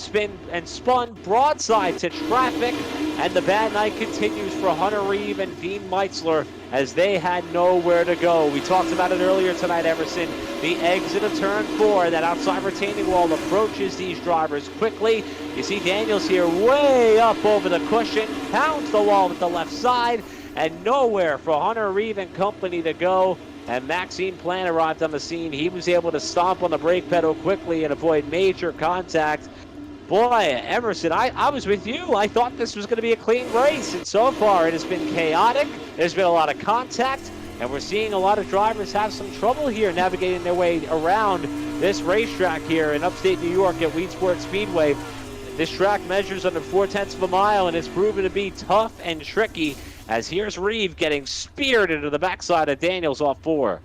spun broadside to traffic. And the bad night continues for Hunter Reed and Dean Meitzler as they had nowhere to go. We talked about it earlier tonight, Everson. The exit of turn 4, that outside retaining wall approaches these drivers quickly. You see Daniels here way up over the cushion, pounds the wall with the left side, and nowhere for Hunter Reeve and company to go. And Maxime Plant arrived on the scene. He was able to stomp on the brake pedal quickly and avoid major contact. Boy, Emerson, I was with you. I thought this was going to be a clean race, and so far it has been chaotic. There's been a lot of contact, and we're seeing a lot of drivers have some trouble here navigating their way around this racetrack here in upstate New York at Weedsport Speedway. This track measures under 0.4 of a mile, and it's proven to be tough and tricky. As here's Reeve getting speared into the backside of Daniels off 4.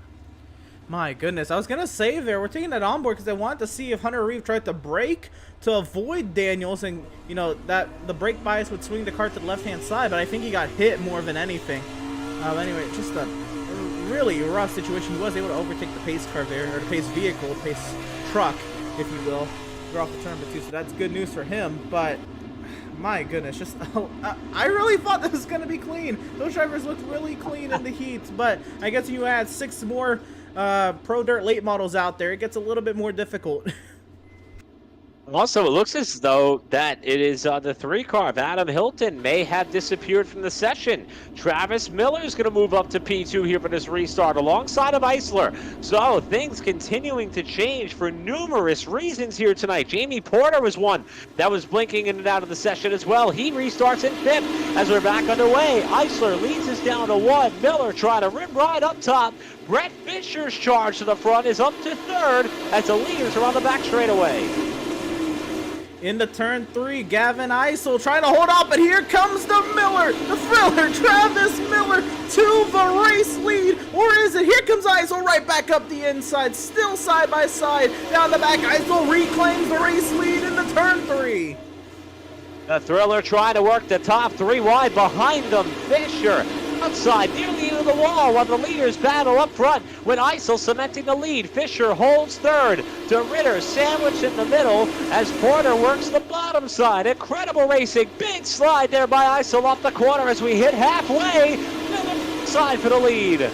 My goodness, I was going to say there, we're taking that on board because I wanted to see if Hunter Reeve tried to brake to avoid Daniels and, you know, that the brake bias would swing the car to the left-hand side, but I think he got hit more than anything. Anyway, just a really rough situation. He was able to overtake the pace car there, or the pace vehicle, pace truck, if you will. They're off the turn two, so that's good news for him, but my goodness, just I really thought this was going to be clean. Those drivers looked really clean in the heat, but I guess when you add 6 more Pro Dirt late models out there, it gets a little bit more difficult. Also, it looks as though that it is the 3 car of Adam Hilton may have disappeared from the session. Travis Miller is going to move up to P2 here for this restart alongside of Eisler. So things continuing to change for numerous reasons here tonight. Jamie Porter was one that was blinking in and out of the session as well. He restarts in 5th as we're back underway. Eisler leads us down to 1. Miller trying to rim right up top. Brett Fisher's charge to the front is up to 3rd as the leaders are on the back straightaway. Into turn 3, Gavin Isel trying to hold off, but here comes the thriller, Travis Miller to the race lead, or is it? Here comes Isel right back up the inside, still side by side, down the back. Isel reclaims the race lead into turn 3. The thriller trying to work the top 3 wide behind them. Fisher outside, nearly into the wall, while the leaders battle up front with Isel cementing the lead. Fisher holds third to Ritter, sandwiched in the middle as Porter works the bottom side. Incredible racing, big slide there by Isel off the corner as we hit halfway. Miller side for the lead.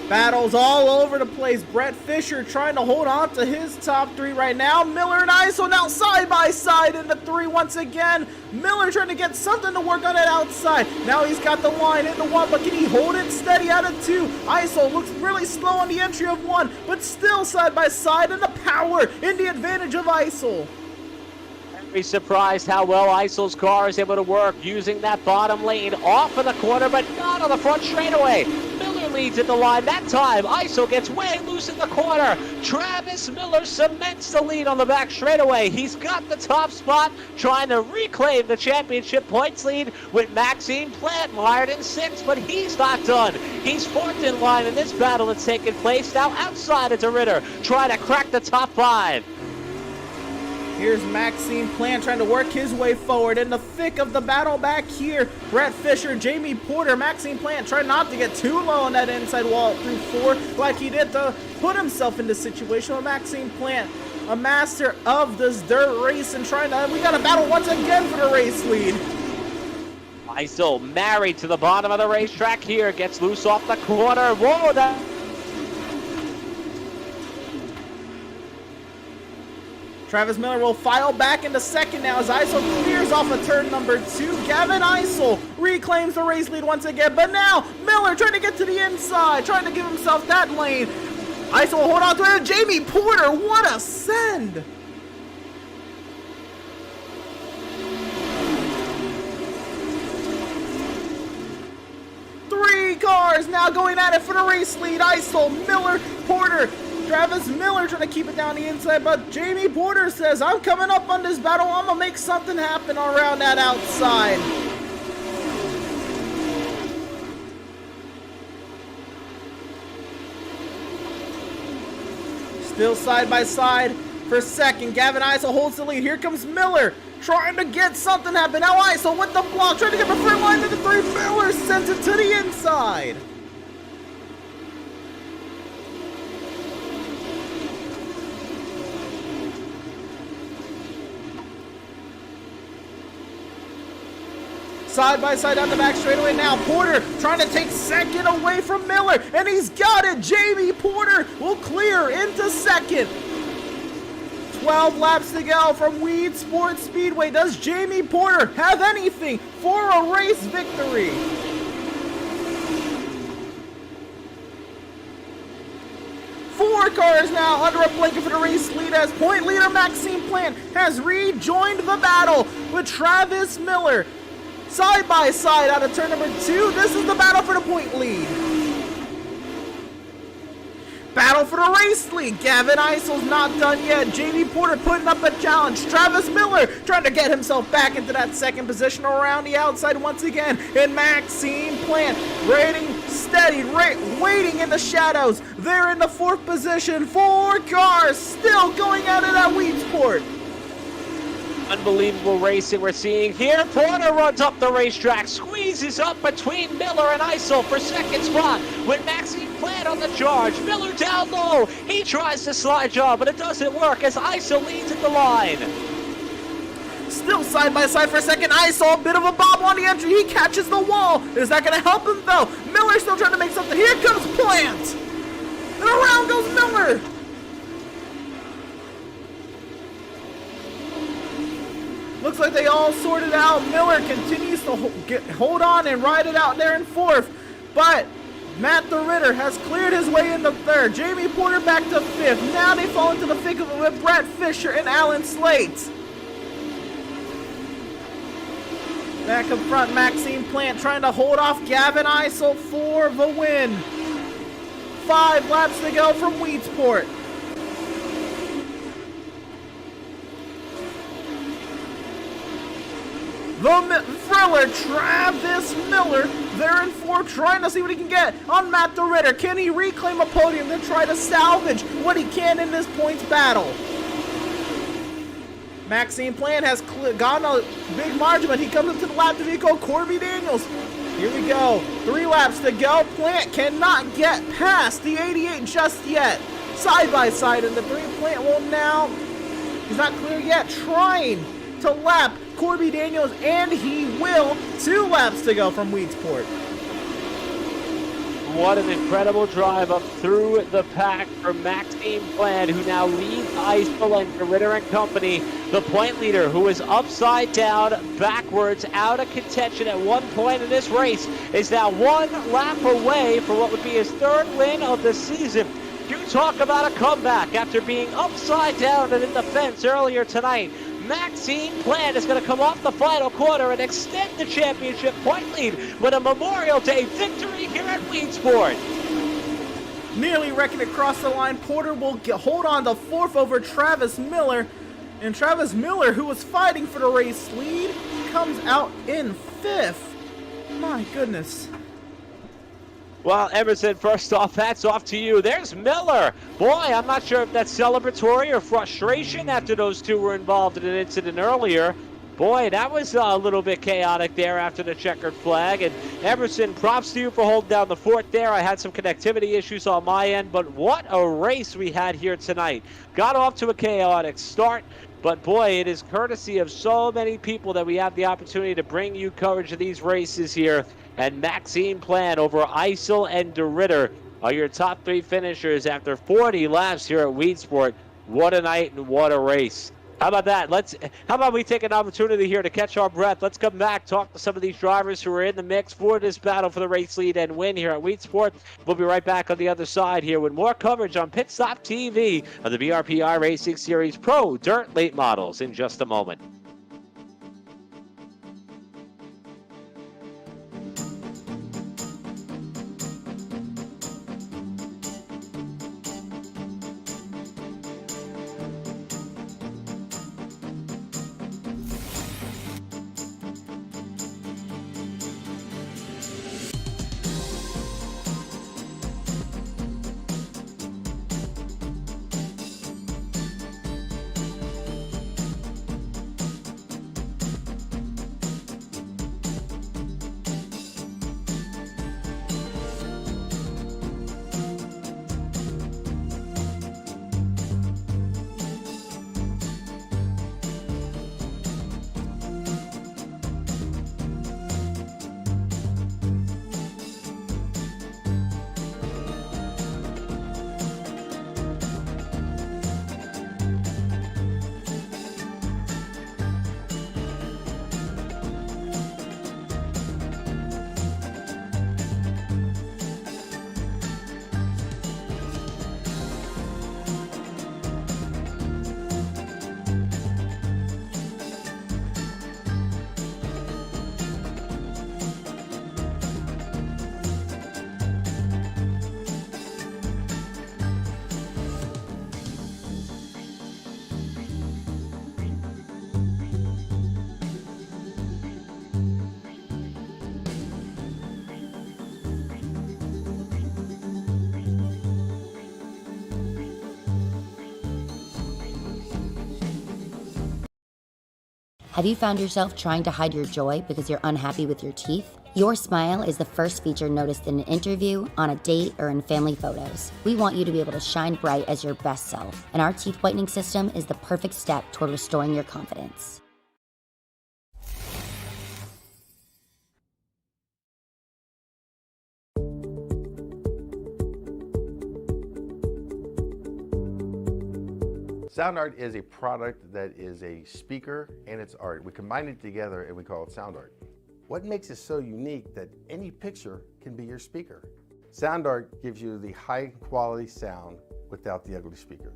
Battles all over the place. Brett Fisher trying to hold on to his top 3 right now. Miller and Isel now side by side in the 3 once again. Miller trying to get something to work on it outside. Now he's got the line into 1, but can he hold it steady out of 2? Isel looks really slow on the entry of 1, but still side by side, and the power in the advantage of Isel. Be surprised how well Isel's car is able to work using that bottom lane off of the corner, but not on the front straightaway. Miller leads at the line that time. Isel gets way loose in the corner. Travis Miller cements the lead on the back straightaway. He's got the top spot, trying to reclaim the championship points lead with Maxime Plant mired in 6th, but he's not done. He's 4th in line in this battle that's taking place. Now outside it's a Ritter trying to crack the top 5. Here's Maxime Plant trying to work his way forward in the thick of the battle back here. Brett Fisher, Jamie Porter, Maxime Plant trying not to get too low on that inside wall through 4 like he did to put himself in this situation with Maxime Plant, a master of this dirt race, and we got a battle once again for the race lead. Isel married to the bottom of the racetrack here, gets loose off the corner. Whoa, that... Travis Miller will file back into 2nd now as Isel clears off of turn number 2. Gavin Isel reclaims the race lead once again, but now Miller trying to get to the inside, trying to give himself that lane. Isel will hold on to it. Jamie Porter, what a send! Three cars now going at it for the race lead. Isel, Miller, Porter. Travis Miller trying to keep it down the inside, but Jamie Porter says, I'm coming up on this battle. I'm going to make something happen around that outside. Still side by side for 2nd. Gavin Isel holds the lead. Here comes Miller trying to get something happen. Now Isel with the block, trying to get the front line to the 3. Miller sends it to the inside. Side by side down the back straightaway now. Porter trying to take 2nd away from Miller, and he's got it. Jamie Porter will clear into 2nd. 12 laps to go from Weedsport Speedway. Does Jamie Porter have anything for a race victory? Four cars now under a blanket for the race lead as point leader Maxime Plant has rejoined the battle with Travis Miller. Side by side out of turn number 2. This is the battle for the point lead. Battle for the race lead. Gavin Isel's not done yet. Jamie Porter putting up a challenge. Travis Miller trying to get himself back into that 2nd position around the outside once again. And Maxime Plant waiting steady, waiting in the shadows. They're in the 4th position. 4 cars still going at it at Weedsport. Unbelievable racing we're seeing here. Porter runs up the racetrack, squeezes up between Miller and Isel for 2nd spot with Maxime Plant on the charge. Miller down low. He tries to slide job, but it doesn't work as Isel leads at the line. Still side by side for 2nd. Isel, a bit of a bob on the entry. He catches the wall. Is that going to help him though? Miller still trying to make something. Here comes Plant. And around goes Miller. Looks like they all sorted out. Miller continues to hold on and ride it out there in 4th. But Matt the Ritter has cleared his way into 3rd. Jamie Porter back to 5th. Now they fall into the thick of it with Brett Fisher and Alan Slate. Back up front, Maxime Plant trying to hold off Gavin Isel for the win. 5 laps to go from Weedsport. the thriller Travis Miller there in fourth, trying to see what he can get on Matt DeRitter. Can he reclaim a podium, then try to salvage what he can in this points battle? Maxime Plant has gotten a big margin, but he comes up to the lap to vehicle Corby Daniels. Here we go. 3 laps to go. Plant cannot get past the 88 just yet. Side by side in the 3. Plant will now, he's not clear yet, trying to lap Corby Daniels, and he will. 2 laps to go from Weedsport. What an incredible drive up through the pack for Maxime Plant, who now leads Eisel and DeRitter and company. The point leader, who is upside down, backwards, out of contention at one point in this race, is now 1 lap away for what would be his 3rd win of the season. You talk about a comeback after being upside down and in the fence earlier tonight. Maxime Plant is going to come off the final quarter and extend the championship point lead with a Memorial Day victory here at Weedsport. Nearly wrecking across the line. Porter will hold on to 4th over Travis Miller. And Travis Miller, who was fighting for the race lead, comes out in 5th. My goodness. Well, Emerson, first off, hats off to you. There's Miller. Boy, I'm not sure if that's celebratory or frustration after those 2 were involved in an incident earlier. Boy, that was a little bit chaotic there after the checkered flag. And Emerson, props to you for holding down the fort there. I had some connectivity issues on my end, but what a race we had here tonight. Got off to a chaotic start, but boy, it is courtesy of so many people that we have the opportunity to bring you coverage of these races here. And Maxime Plant over Eisel and DeRitter are your top 3 finishers after 40 laps here at Weedsport. What a night and what a race. How about that? How about we take an opportunity here to catch our breath? Let's come back, talk to some of these drivers who are in the mix for this battle for the race lead and win here at Weedsport. We'll be right back on the other side here with more coverage on PitStop TV of the BRP iRacing Series Pro Dirt Late Models in just a moment. Have you found yourself trying to hide your joy because you're unhappy with your teeth? Your smile is the first feature noticed in an interview, on a date, or in family photos. We want you to be able to shine bright as your best self, and our teeth whitening system is the perfect step toward restoring your confidence. Sound Art is a product that is a speaker and it's art. We combine it together and we call it Sound Art. What makes it so unique that any picture can be your speaker? Sound Art gives you the high quality sound without the ugly speaker.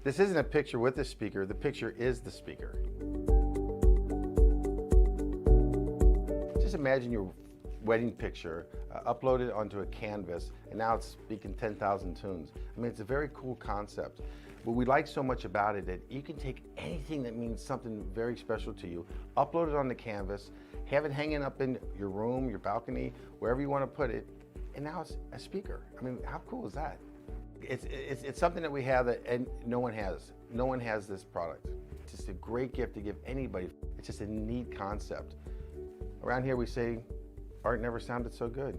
This isn't a picture with a speaker, the picture is the speaker. Just imagine your wedding picture uploaded onto a canvas and now it's speaking 10,000 tunes. I mean, it's a very cool concept. What we like so much about it that you can take anything that means something very special to you, upload it on the canvas, have it hanging up in your room, your balcony, wherever you want to put it, and now it's a speaker. I mean, how cool is that? It's something that we have that and no one has. No one has this product. It's just a great gift to give anybody. It's just a neat concept. Around here we say, art never sounded so good.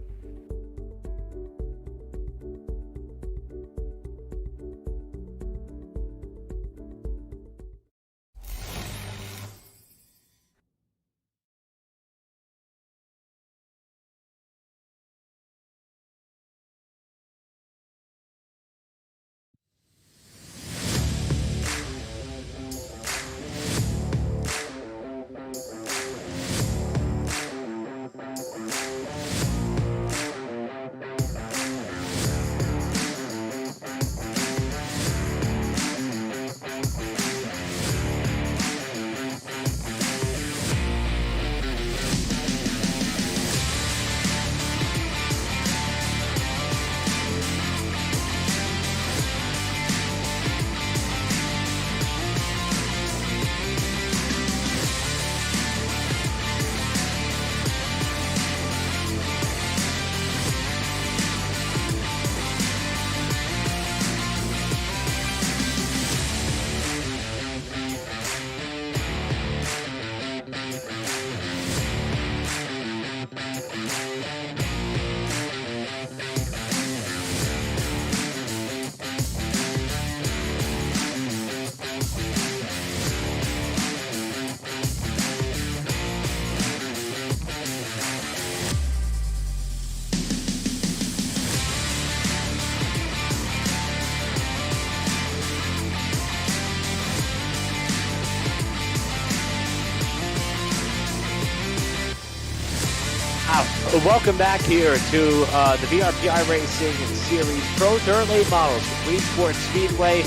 Welcome back here to the BRP iRacing Series Pro Dirt Late Models with Weedsport Speedway.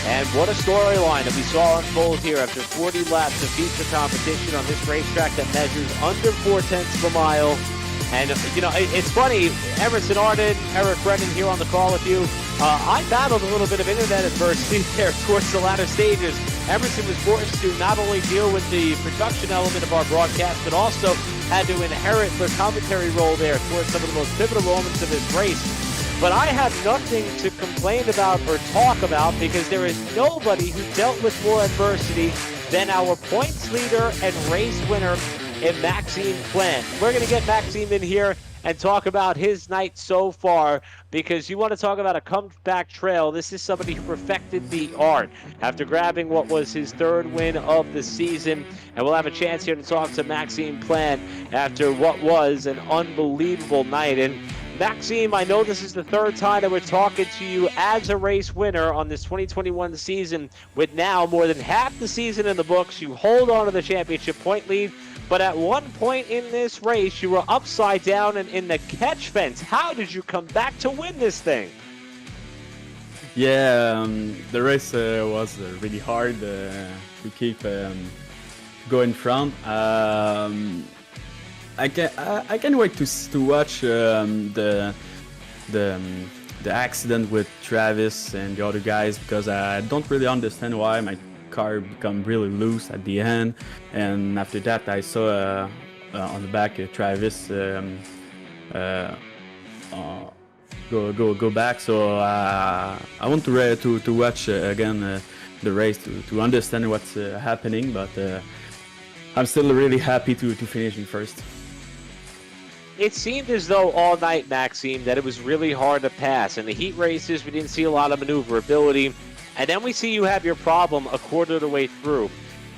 And what a storyline that we saw unfold here after 40 laps of feature competition on this racetrack that measures under 0.4 of a mile. And, you know, it's funny, Emerson Arden, Eric Brennan here on the call with you. I battled a little bit of internet adversity there towards the latter stages. Emerson was forced to not only deal with the production element of our broadcast, but also had to inherit the commentary role there towards some of the most pivotal moments of this race. But I have nothing to complain about or talk about because there is nobody who dealt with more adversity than our points leader and race winner in Maxime Plant. We're going to get Maxime in here and talk about his night so far, because you want to talk about a comeback trail. This is somebody who perfected the art after grabbing what was his third win of the season. And we'll have a chance here to talk to Maxime Plant after what was an unbelievable night. And Maxime, I know this is the third time that we're talking to you as a race winner on this 2021 season. With now more than half the season in the books, you hold on to the championship point lead. But at one point in this race, you were upside down and in the catch fence. How did you come back to win this thing? Yeah, the race was really hard to keep going front. I can't wait to watch the accident with Travis and the other guys, because I don't really understand why my car become really loose at the end, and after that I saw on the back Travis go back. So I want to watch again the race to understand what's happening, but I'm still really happy to finish in first. It seemed as though all night, Maxime, that it was really hard to pass. In the heat races, we didn't see a lot of maneuverability. And then we see you have your problem a quarter of the way through.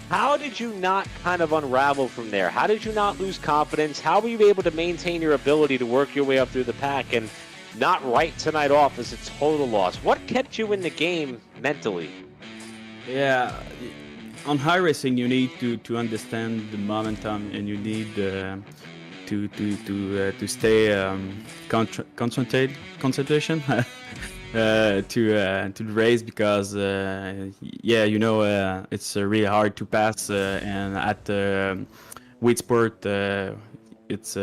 How did you not kind of unravel from there? How did you not lose confidence? How were you able to maintain your ability to work your way up through the pack and not write tonight off as a total loss? What kept you in the game mentally? Yeah, on iRacing you need to understand the momentum, and you need to stay concentration to the race, because yeah, you know, it's really hard to pass, and at Weedsport it's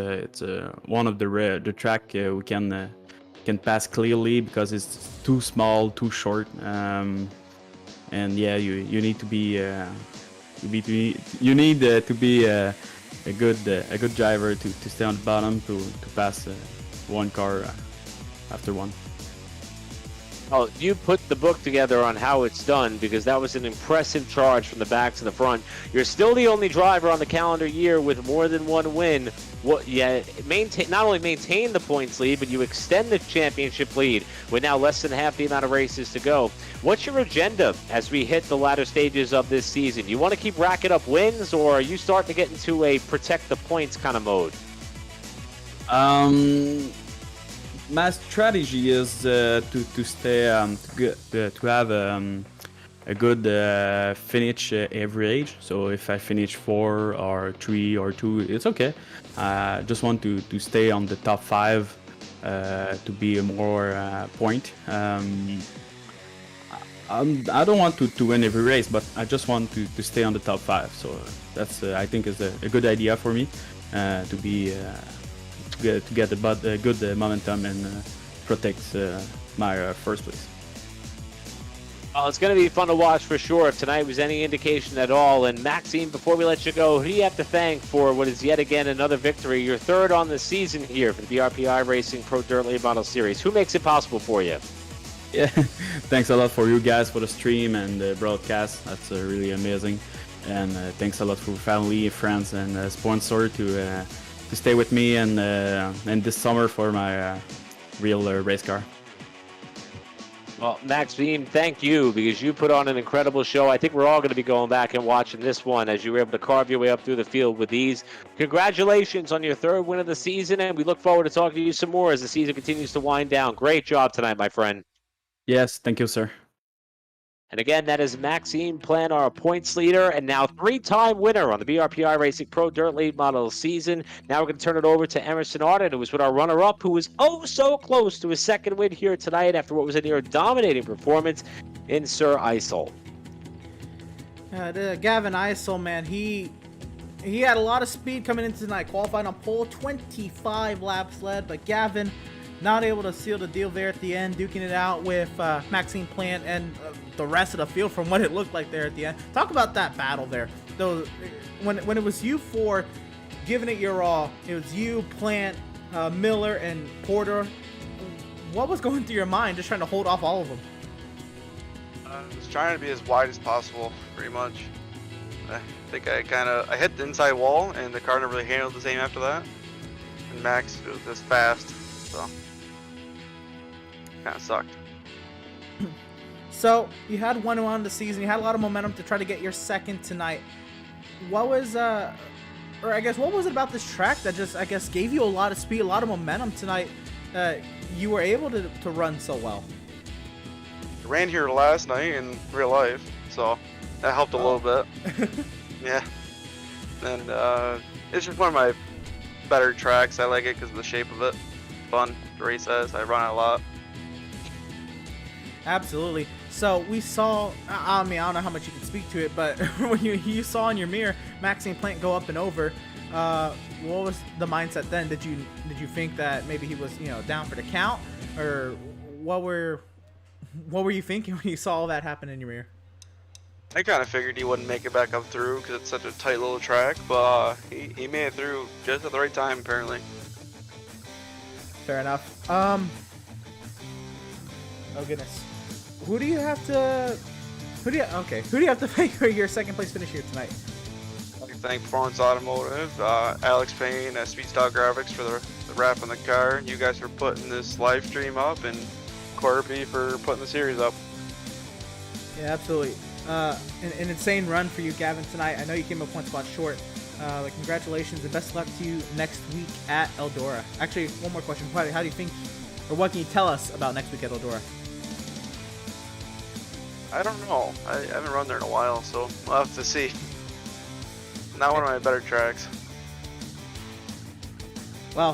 one of the track we can pass clearly, because it's too small, too short. and yeah, you need to be you need to be a good driver to stay on the bottom to pass one car after one. Oh, you put the book together on how it's done, because that was an impressive charge from the back to the front. You're still the only driver on the calendar year with more than one win. Not only maintain the points lead, but you extend the championship lead with now less than half the amount of races to go. What's your agenda as we hit the latter stages of this season? You want to keep racking up wins, or are you starting to get into a protect the points kind of mode? My strategy is to stay to have a good finish average. So if I finish 4 or 3 or 2, it's okay. I just want to stay on the top 5 to be a more point. I don't want to win every race, but I just want to stay on the top 5. So that's I think is a good idea for me to be. To get a good momentum and protect my first place. Well, it's going to be fun to watch for sure if tonight was any indication at all. And Maxime, before we let you go, who do you have to thank for what is yet again another victory? You're third on the season here for the BRP iRacing Pro Dirt Late Model Series. Who makes it possible for you? Yeah, thanks a lot for you guys for the stream and the broadcast. That's really amazing. And thanks a lot for family, friends, and sponsor to stay with me and this summer for my real race car. Well, Maxime, thank you, because you put on an incredible show. I think we're all going to be going back and watching this one as you were able to carve your way up through the field with these. Congratulations on your third win of the season, and we look forward to talking to you some more as the season continues to wind down. Great job tonight, my friend. Yes, thank you, sir. And again, that is Maxime Plan, our points leader, and now 3-time winner on the BRP iRacing Pro Dirt Late Model season. Now we're going to turn it over to Emerson Arden, who was with our runner-up, who was oh so close to his second win here tonight after what was a near dominating performance in Sir Isel. Gavin Isel, man, he had a lot of speed coming into tonight, qualified on pole, 25 laps led, but Gavin not able to seal the deal there at the end, duking it out with Maxime Plant and the rest of the field from what it looked like there at the end. Talk about that battle there. Though, when it was you four giving it your all, it was you, Plant, Miller, and Porter. What was going through your mind just trying to hold off all of them? I was trying to be as wide as possible, pretty much. I think I hit the inside wall, and the car never really handled the same after that. And Max was just fast, so kind of sucked. So you had one on the season. You had a lot of momentum to try to get your second tonight. What was what was it about this track that just, I guess, gave you a lot of speed, a lot of momentum tonight? You were able to run so well. I ran here last night in real life, so that helped a little bit. Yeah, and it's just one of my better tracks. I like it because of the shape of it. Fun to race as. I run it a lot. Absolutely. So we saw, I mean, I don't know how much you can speak to it, but when you saw in your mirror Maxime Plant go up and over, what was the mindset then? Did you think that maybe he was, down for the count, or what were you thinking when you saw all that happen in your mirror? I kind of figured he wouldn't make it back up through because it's such a tight little track, but he made it through just at the right time, apparently. Fair enough. Oh goodness. Who do you have to thank for your second place finish here tonight? I'd like to thank Performance Automotive, Alex Payne at Speedstock Graphics for the wrap on the car, you guys for putting this live stream up, and Corby for putting the series up. Yeah, absolutely. An insane run for you, Gavin, tonight. I know you came up one spot short. Congratulations and best of luck to you next week at Eldora. Actually, one more question. How do you think, or what can you tell us about next week at Eldora? I don't know. I haven't run there in a while, so we'll have to see. Not one of my better tracks. Well,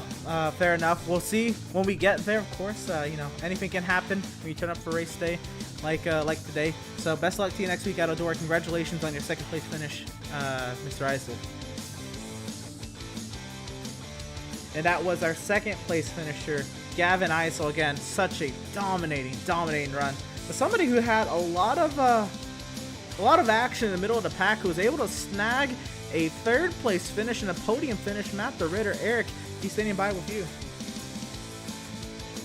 fair enough. We'll see when we get there, of course. Anything can happen when you turn up for race day, like today. So best of luck to you next week at Eldora. Congratulations on your second place finish, Mr. Isel. And that was our second place finisher, Gavin Isel. Again, such a dominating run. But somebody who had a lot of A lot of action in the middle of the pack, who was able to snag a third place finish and a podium finish. Matt the Ritter, Eric, he's standing by with you.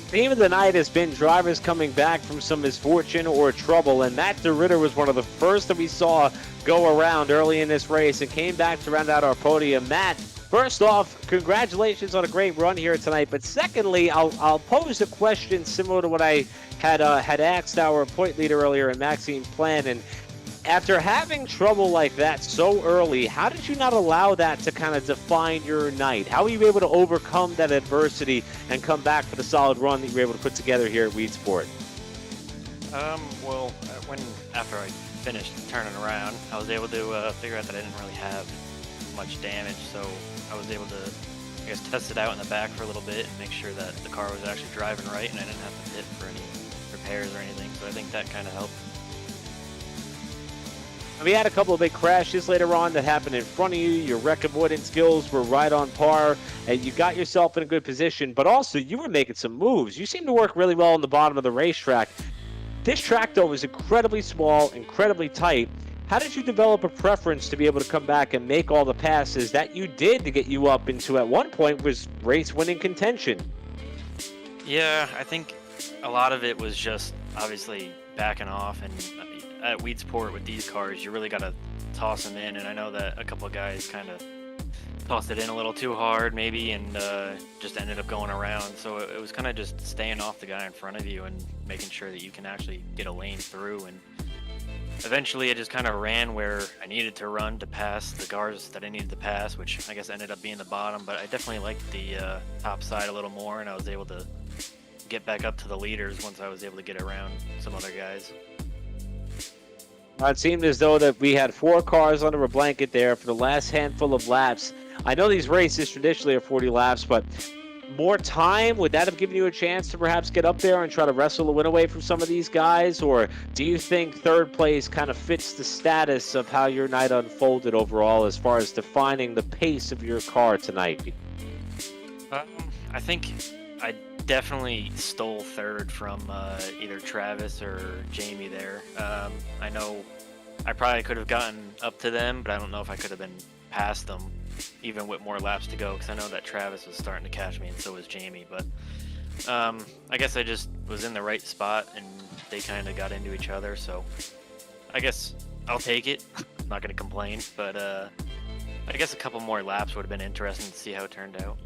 Theme of the night has been drivers coming back from some misfortune or trouble, and Matt the Ritter was one of the first that we saw go around early in this race and came back to round out our podium. Matt, first off, congratulations on a great run here tonight, but secondly, I'll pose a question similar to what I had asked our point leader earlier in Maxime Plan, and after having trouble like that so early, how did you not allow that to kind of define your night? How were you able to overcome that adversity and come back for the solid run that you were able to put together here at Weedsport? Well, after I finished turning around, I was able to figure out that I didn't really have much damage, so I was able to, I guess, test it out in the back for a little bit and make sure that the car was actually driving right and I didn't have to pit for any repairs or anything, so I think that kind of helped. We had a couple of big crashes later on that happened in front of you. Your wreck avoidance skills were right on par, and you got yourself in a good position, but also you were making some moves. You seemed to work really well on the bottom of the racetrack. This track, though, was incredibly small, incredibly tight. How did you develop a preference to be able to come back and make all the passes that you did to get you up into, at one point, was race-winning contention? Yeah, I think a lot of it was just obviously backing off, and at Weedsport with these cars, you really got to toss them in, and I know that a couple of guys kind of tossed it in a little too hard maybe, and just ended up going around, so it was kind of just staying off the guy in front of you and making sure that you can actually get a lane through, and eventually I just kind of ran where I needed to run to pass the cars that I needed to pass, which I guess ended up being the bottom, but I definitely liked the top side a little more, and I was able to get back up to the leaders once I was able to get around some other guys. It seemed as though that we had 4 cars under a blanket there for the last handful of laps. I know these races traditionally are 40 laps, but more time, would that have given you a chance to perhaps get up there and try to wrestle a win away from some of these guys? Or do you think third place kind of fits the status of how your night unfolded overall as far as defining the pace of your car tonight? I think I definitely stole third from either Travis or Jamie there. I know I probably could have gotten up to them, but I don't know if I could have been past them even with more laps to go, because I know that Travis was starting to catch me and so was Jamie, but I guess I just was in the right spot and they kind of got into each other, so I guess I'll take it. I'm not going to complain, but I guess a couple more laps would have been interesting to see how it turned out.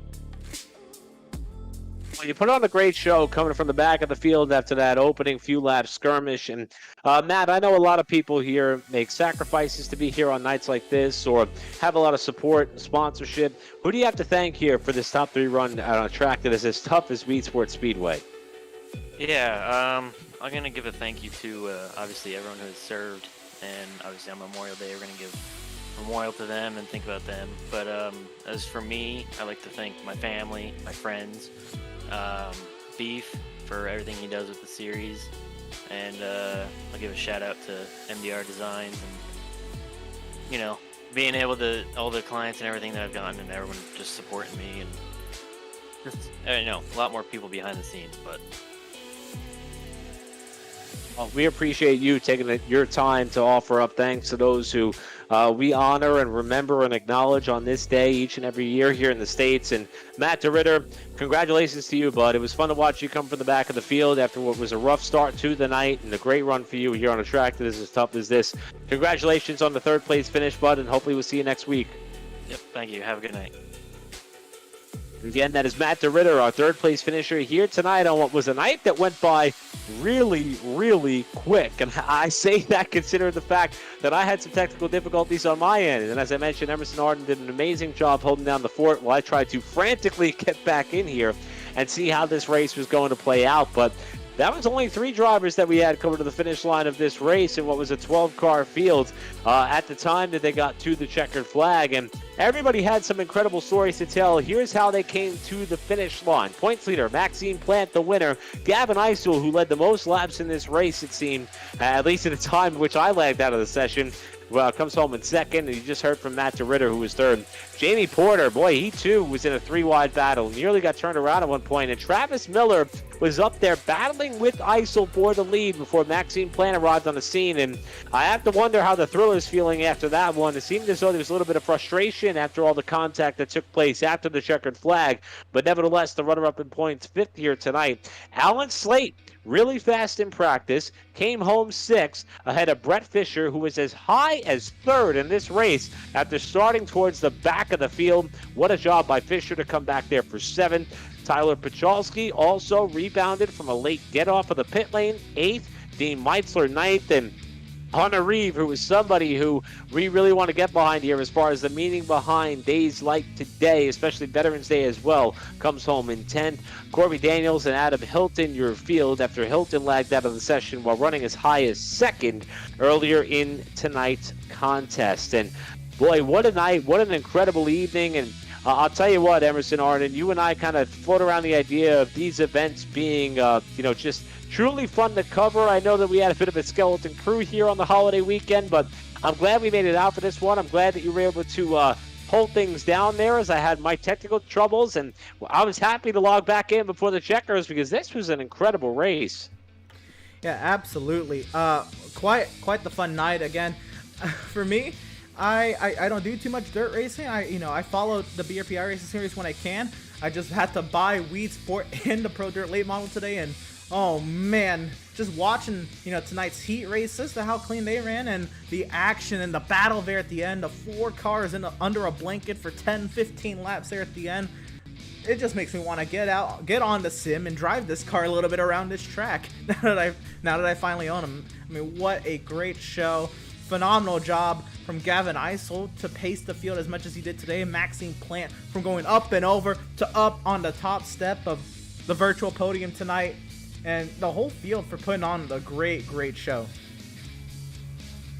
Well, you put on a great show coming from the back of the field after that opening few lap skirmish. And Matt, I know a lot of people here make sacrifices to be here on nights like this or have a lot of support and sponsorship. Who do you have to thank here for this top 3 run on a track that is as tough as Weedsport Speedway? Yeah, I'm going to give a thank you to obviously everyone who has served, and obviously on Memorial Day we're going to give memorial to them and think about them. But as for me, I like to thank my family, my friends, Beef for everything he does with the series, and I'll give a shout out to MDR Designs and, you know, being able to, all the clients and everything that I've gotten, and everyone just supporting me, and just, you know, a lot more people behind the scenes, but well, we appreciate you taking your time to offer up thanks to those who we honor and remember and acknowledge on this day each and every year here in the States. And Matt DeRitter, congratulations to you, bud. It was fun to watch you come from the back of the field after what was a rough start to the night and a great run for you here on a track that is as tough as this. Congratulations on the third place finish, bud, and hopefully we'll see you next week. yep, thank you. Have a good night. Again, that is Matt DeRitter, our third place finisher here tonight on what was a night that went by really, really quick. And I say that considering the fact that I had some technical difficulties on my end. And as I mentioned, Emerson Arden did an amazing job holding down the fort while I tried to frantically get back in here and see how this race was going to play out. But that was only 3 drivers that we had coming to the finish line of this race in what was a 12-car field at the time that they got to the checkered flag. And everybody had some incredible stories to tell. Here's how they came to the finish line. Points leader, Maxime Plant, the winner. Gavin Eisel, who led the most laps in this race, it seemed, at least at the time in which I lagged out of the session. Well, comes home in second, and you just heard from Matt DeRitter, who was third. Jamie Porter, boy, he too was in a 3-wide battle. Nearly got turned around at one point. And Travis Miller was up there battling with ISIL for the lead before Maxime Plant arrived on the scene. And I have to wonder how the Thriller's feeling after that one. It seemed as though there was a little bit of frustration after all the contact that took place after the checkered flag. But nevertheless, the runner-up in points, 5th here tonight. Alan Slate, really fast in practice, came home 6th ahead of Brett Fisher, who was as high as 3rd in this race after starting towards the back of the field. What a job by Fisher to come back there for 7th. Tyler Pachalski also rebounded from a late get-off of the pit lane, 8th. Dean Meitzler, 9th. And Hunter Reeve, who is somebody who we really want to get behind here as far as the meaning behind days like today, especially Veterans Day as well, comes home in 10th. Corby Daniels and Adam Hilton, your field, after Hilton lagged out of the session while running as high as 2nd earlier in tonight's contest. And boy, what a night, what an incredible evening. And I'll tell you what, Emerson Arden, you and I kind of float around the idea of these events being, just truly fun to cover. I know that we had a bit of a skeleton crew here on the holiday weekend, but I'm glad we made it out for this one. I'm glad that you were able to hold things down there as I had my technical troubles, and I was happy to log back in before the checkers because this was an incredible race. Yeah, absolutely. Quite the fun night again. For me, I don't do too much dirt racing. I follow the BRP iRacing series when I can. I just had to buy Weedsport and the Pro Dirt late model today, and oh man, just watching tonight's heat races, how clean they ran, and the action and the battle there at the end, the 4 cars under a blanket for 10-15 laps there at the end. It just makes me want to get on the sim and drive this car a little bit around this track now that I finally own them. I mean, what a great show. Phenomenal job from Gavin Isel to pace the field as much as he did today. Maxime Plant from going up and over to up on the top step of the virtual podium tonight. And the whole field for putting on a great show.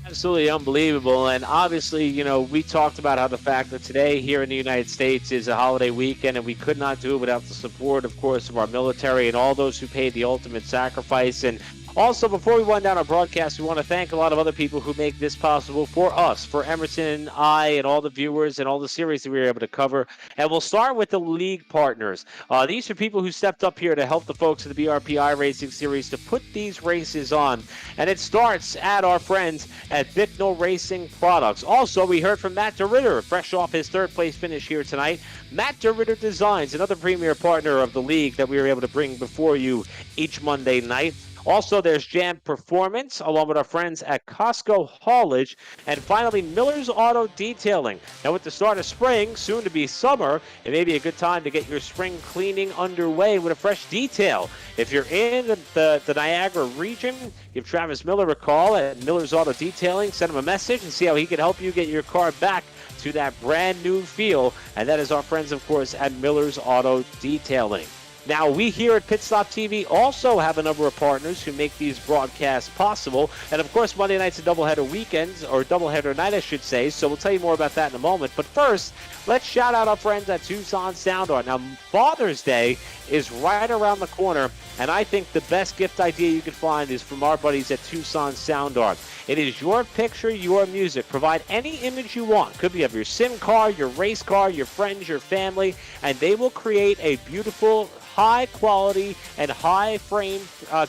Absolutely unbelievable. And obviously, we talked about how the fact that today here in the United States is a holiday weekend, and we could not do it without the support, of course, of our military and all those who paid the ultimate sacrifice. And also, before we wind down our broadcast, we want to thank a lot of other people who make this possible for us, for Emerson and I, and all the viewers and all the series that we were able to cover. And we'll start with the league partners. These are people who stepped up here to help the folks of the BRP iRacing series to put these races on. And it starts at our friends at Bicknell Racing Products. Also, we heard from Matt DeRitter, fresh off his 3rd place finish here tonight. Matt DeRitter Designs, another premier partner of the league that we were able to bring before you each Monday night. Also, there's Jam Performance, along with our friends at Costco Haulage. And finally, Miller's Auto Detailing. Now, with the start of spring, soon to be summer, it may be a good time to get your spring cleaning underway with a fresh detail. If you're in the Niagara region, give Travis Miller a call at Miller's Auto Detailing. Send him a message and see how he can help you get your car back to that brand new feel. And that is our friends, of course, at Miller's Auto Detailing. Now, we here at PitStop TV also have a number of partners who make these broadcasts possible. And, of course, Monday night's a doubleheader weekend, or doubleheader night, I should say. So we'll tell you more about that in a moment. But first, let's shout out our friends at Tucson Sound Art. Now, Father's Day is right around the corner, and I think the best gift idea you can find is from our buddies at Tucson Sound Art. It is your picture, your music. Provide any image you want. Could be of your sim car, your race car, your friends, your family, and they will create a beautiful, high quality and high frame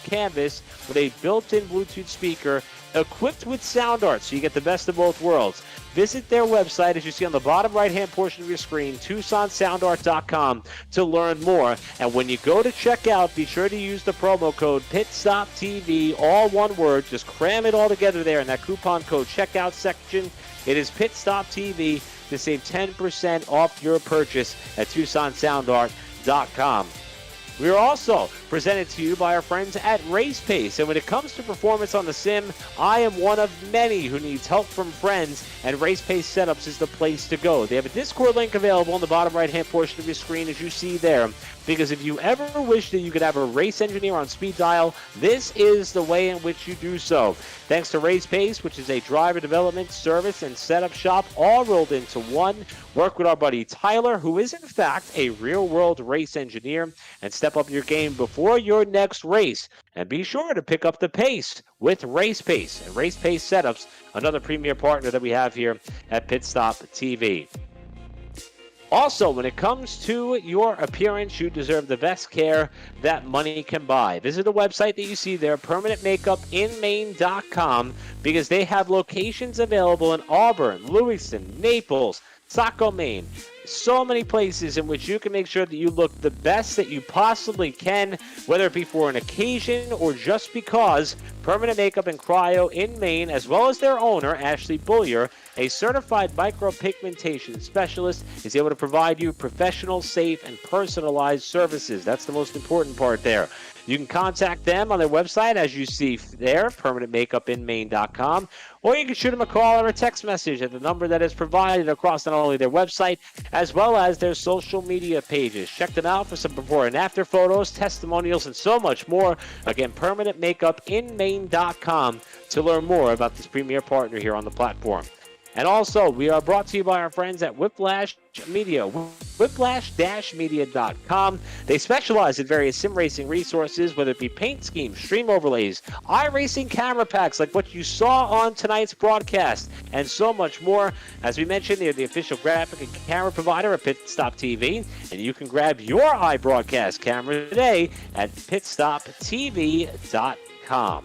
canvas with a built-in Bluetooth speaker equipped with sound art, so you get the best of both worlds. Visit their website, as you see on the bottom right-hand portion of your screen, TucsonSoundArt.com, to learn more. And when you go to check out, be sure to use the promo code PitStopTV, all one word. Just cram it all together there in that coupon code checkout section. It is PitStopTV to save 10% off your purchase at TucsonSoundArt.com. We are also presented to you by our friends at Race Pace, and when it comes to performance on the sim, I am one of many who needs help from friends, and Race Pace Setups is the place to go. They have a Discord link available on the bottom right-hand portion of your screen, as you see there, because if you ever wish that you could have a race engineer on speed dial, this is the way in which you do so. Thanks to Race Pace, which is a driver development, service, and setup shop all rolled into one. Work with our buddy Tyler, who is in fact a real-world race engineer, and step up your game before your next race. And be sure to pick up the pace with Race Pace. And Race Pace Setups, another premier partner that we have here at PitStop TV. Also, when it comes to your appearance, you deserve the best care that money can buy. Visit the website that you see there, permanentmakeupinmaine.com, because they have locations available in Auburn, Lewiston, Naples, Saco, Maine. So many places in which you can make sure that you look the best that you possibly can, whether it be for an occasion or just because. Permanent Makeup and Cryo in Maine, as well as their owner, Ashley Bullier, a certified micropigmentation specialist, is able to provide you professional, safe, and personalized services. That's the most important part there. You can contact them on their website, as you see there, permanentmakeupinmaine.com, or you can shoot them a call or a text message at the number that is provided across not only their website, as well as their social media pages. Check them out for some before and after photos, testimonials, and so much more. Again, permanentmakeupinmaine.com to learn more about this premier partner here on the platform. And also, we are brought to you by our friends at Whiplash Media, whiplash-media.com. They specialize in various sim racing resources, whether it be paint schemes, stream overlays, iRacing camera packs like what you saw on tonight's broadcast, and so much more. As we mentioned, they're the official graphic and camera provider of PitStop TV, and you can grab your iBroadcast camera today at PitStopTV.com.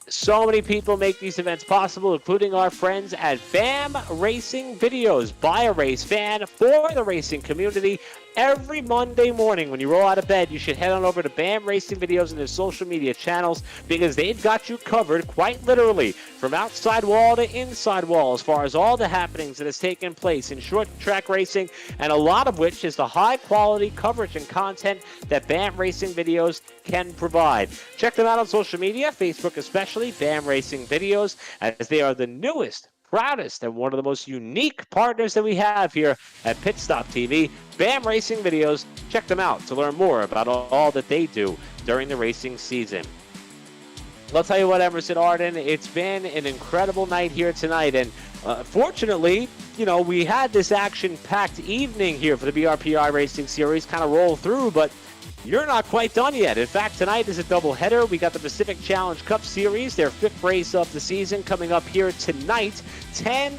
So many people make these events possible, including our friends at BAM Racing Videos. Buy a race fan for the racing community. Every Monday morning when you roll out of bed, you should head on over to BAM Racing Videos and their social media channels, because they've got you covered quite literally from outside wall to inside wall as far as all the happenings that has taken place in short track racing, and a lot of which is the high quality coverage and content that BAM Racing Videos can provide. Check them out on social media, Facebook especially, BAM Racing Videos, as they are the newest, proudest, and one of the most unique partners that we have here at PitStop TV. BAM Racing Videos. Check them out to learn more about all that they do during the racing season. I'll tell you what, Emerson Arden, it's been an incredible night here tonight, and fortunately, you know, we had this action-packed evening here for the BRP iRacing Series kind of roll through, but you're not quite done yet. In fact, tonight is a doubleheader. We got the Pacific Challenge Cup Series, their 5th race of the season, coming up here tonight, 10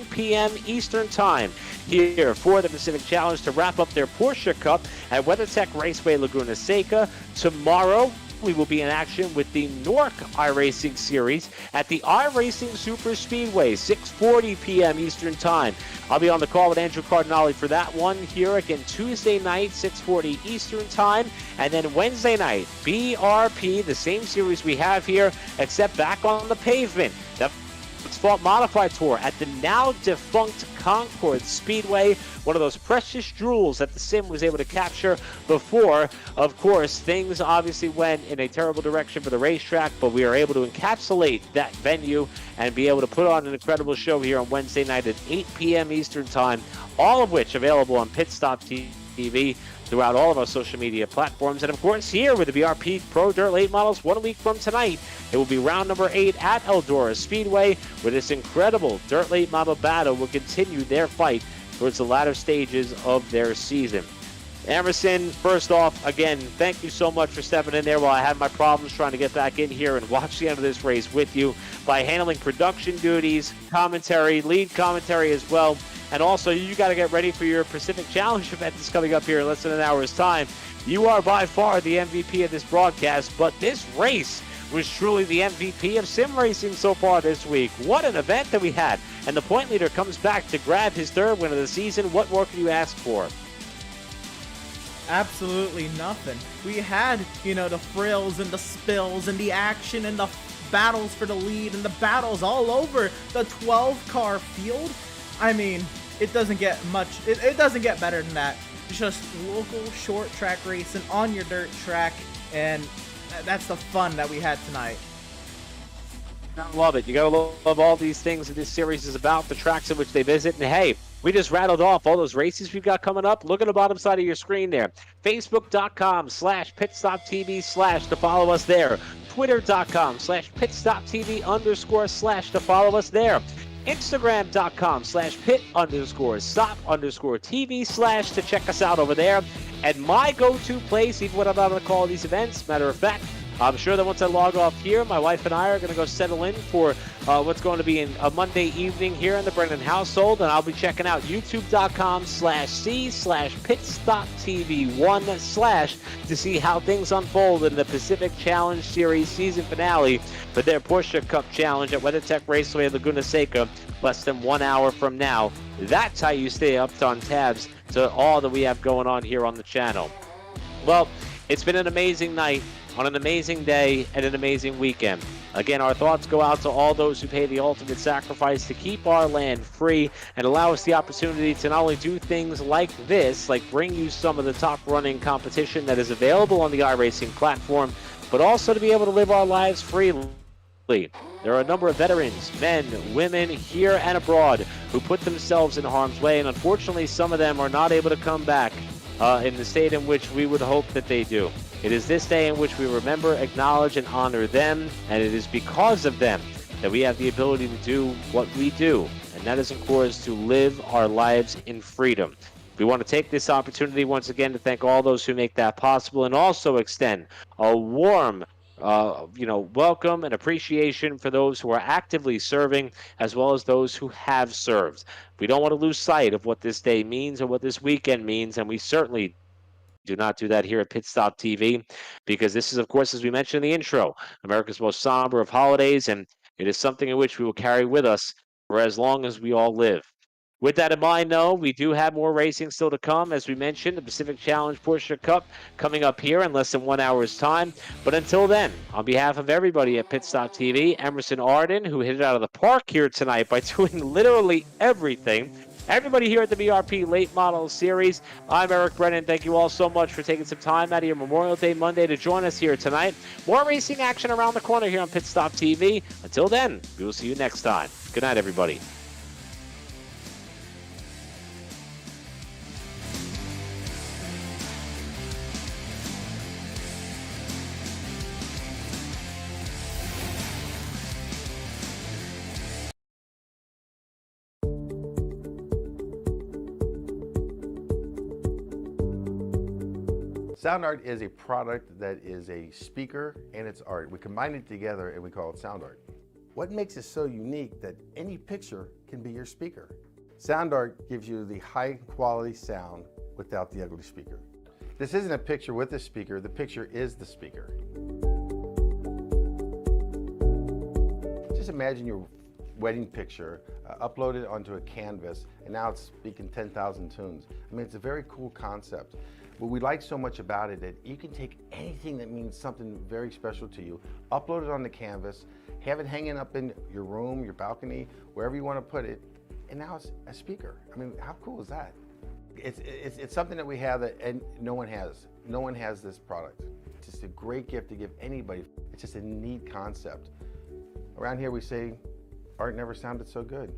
p.m. Eastern Time, here for the Pacific Challenge to wrap up their Porsche Cup at WeatherTech Raceway Laguna Seca. Tomorrow, we will be in action with the Nork iRacing Series at the iRacing Super Speedway, 6:40 p.m. Eastern Time. I'll be on the call with Andrew Cardinale for that one here again Tuesday night, 6:40 Eastern Time. And then Wednesday night, BRP, the same series we have here, except back on the pavement. The Asphalt Modified Tour at the now defunct Concord Speedway, one of those precious jewels that the sim was able to capture before. Of course, things obviously went in a terrible direction for the racetrack, but we are able to encapsulate that venue and be able to put on an incredible show here on Wednesday night at 8 p.m. Eastern Time, all of which available on PitStop TV throughout all of our social media platforms. And of course, here with the BRP Pro Dirt Late Models, 1 week from tonight, it will be round number 8 at Eldora Speedway, where this incredible Dirt Late Model battle will continue their fight towards the latter stages of their season. Emerson, first off, again, thank you so much for stepping in there while I had my problems trying to get back in here and watch the end of this race with you by handling production duties, commentary, lead commentary as well. And also, you got to get ready for your Pacific Challenge event that's coming up here in less than an hour's time. You are by far the MVP of this broadcast, but this race was truly the MVP of sim racing so far this week. What an event that we had. And the point leader comes back to grab his 3rd win of the season. What more can you ask for? Absolutely nothing. We had, you know, the frills and the spills and the action and the battles for the lead and the battles all over the 12-car field. I mean, it doesn't get much, it doesn't get better than that. It's just local short track racing on your dirt track, and that's the fun that we had tonight. I love it. You gotta love all these things that this series is about, the tracks in which they visit. And hey, we just rattled off all those races we've got coming up. Look at the bottom side of your screen there. Facebook.com/PitStopTV/ to follow us there. Twitter.com/PitStopTV_/ to follow us there. Instagram.com/pit_stop_TV/ to check us out over there. And my go-to place, even when I'm out on the call of these events, matter of fact, I'm sure that once I log off here, my wife and I are going to go settle in for what's going to be a Monday evening here in the Brennan household, and I'll be checking out youtube.com/c/PitStop TV1/ to see how things unfold in the Pacific Challenge Series season finale for their Porsche Cup Challenge at WeatherTech Raceway Laguna Seca less than 1 hour from now. That's how you stay up on tabs to all that we have going on here on the channel. Well, it's been an amazing night on an amazing day and an amazing weekend. Again, our thoughts go out to all those who pay the ultimate sacrifice to keep our land free and allow us the opportunity to not only do things like this, like bring you some of the top running competition that is available on the iRacing platform, but also to be able to live our lives freely. There are a number of veterans, men, women, here and abroad, who put themselves in harm's way, and unfortunately some of them are not able to come back in the state in which we would hope that they do. It is this day in which we remember, acknowledge, and honor them, and it is because of them that we have the ability to do what we do, and that is, of course, to live our lives in freedom. We want to take this opportunity once again to thank all those who make that possible, and also extend a warm welcome and appreciation for those who are actively serving, as well as those who have served. We don't want to lose sight of what this day means or what this weekend means, and we certainly do not do that here at PitStop TV, because this is, of course, as we mentioned in the intro, America's most somber of holidays, and it is something in which we will carry with us for as long as we all live. With that in mind, though, we do have more racing still to come. As we mentioned, the Pacific Challenge Porsche Cup coming up here in less than 1 hour's time. But until then, on behalf of everybody at PitStop TV, Emerson Arden, who hit it out of the park here tonight by doing literally everything, everybody here at the BRP Late Model Series, I'm Eric Brennan. Thank you all so much for taking some time out of your Memorial Day Monday to join us here tonight. More racing action around the corner here on PitStop TV. Until then, we will see you next time. Good night, everybody. Sound art is a product that is a speaker and it's art. We combine it together and we call it sound art. What makes it so unique that any picture can be your speaker? Sound art gives you the high quality sound without the ugly speaker. This isn't a picture with a speaker, the picture is the speaker. Just imagine your wedding picture uploaded onto a canvas and now it's speaking 10,000 tunes. I mean, it's a very cool concept. What we like so much about it that you can take anything that means something very special to you, upload it on the canvas, have it hanging up in your room, your balcony, wherever you want to put it, and now it's a speaker. I mean, how cool is that? It's something that we have that and no one has. No one has this product. It's just a great gift to give anybody. It's just a neat concept. Around here we say, art never sounded so good.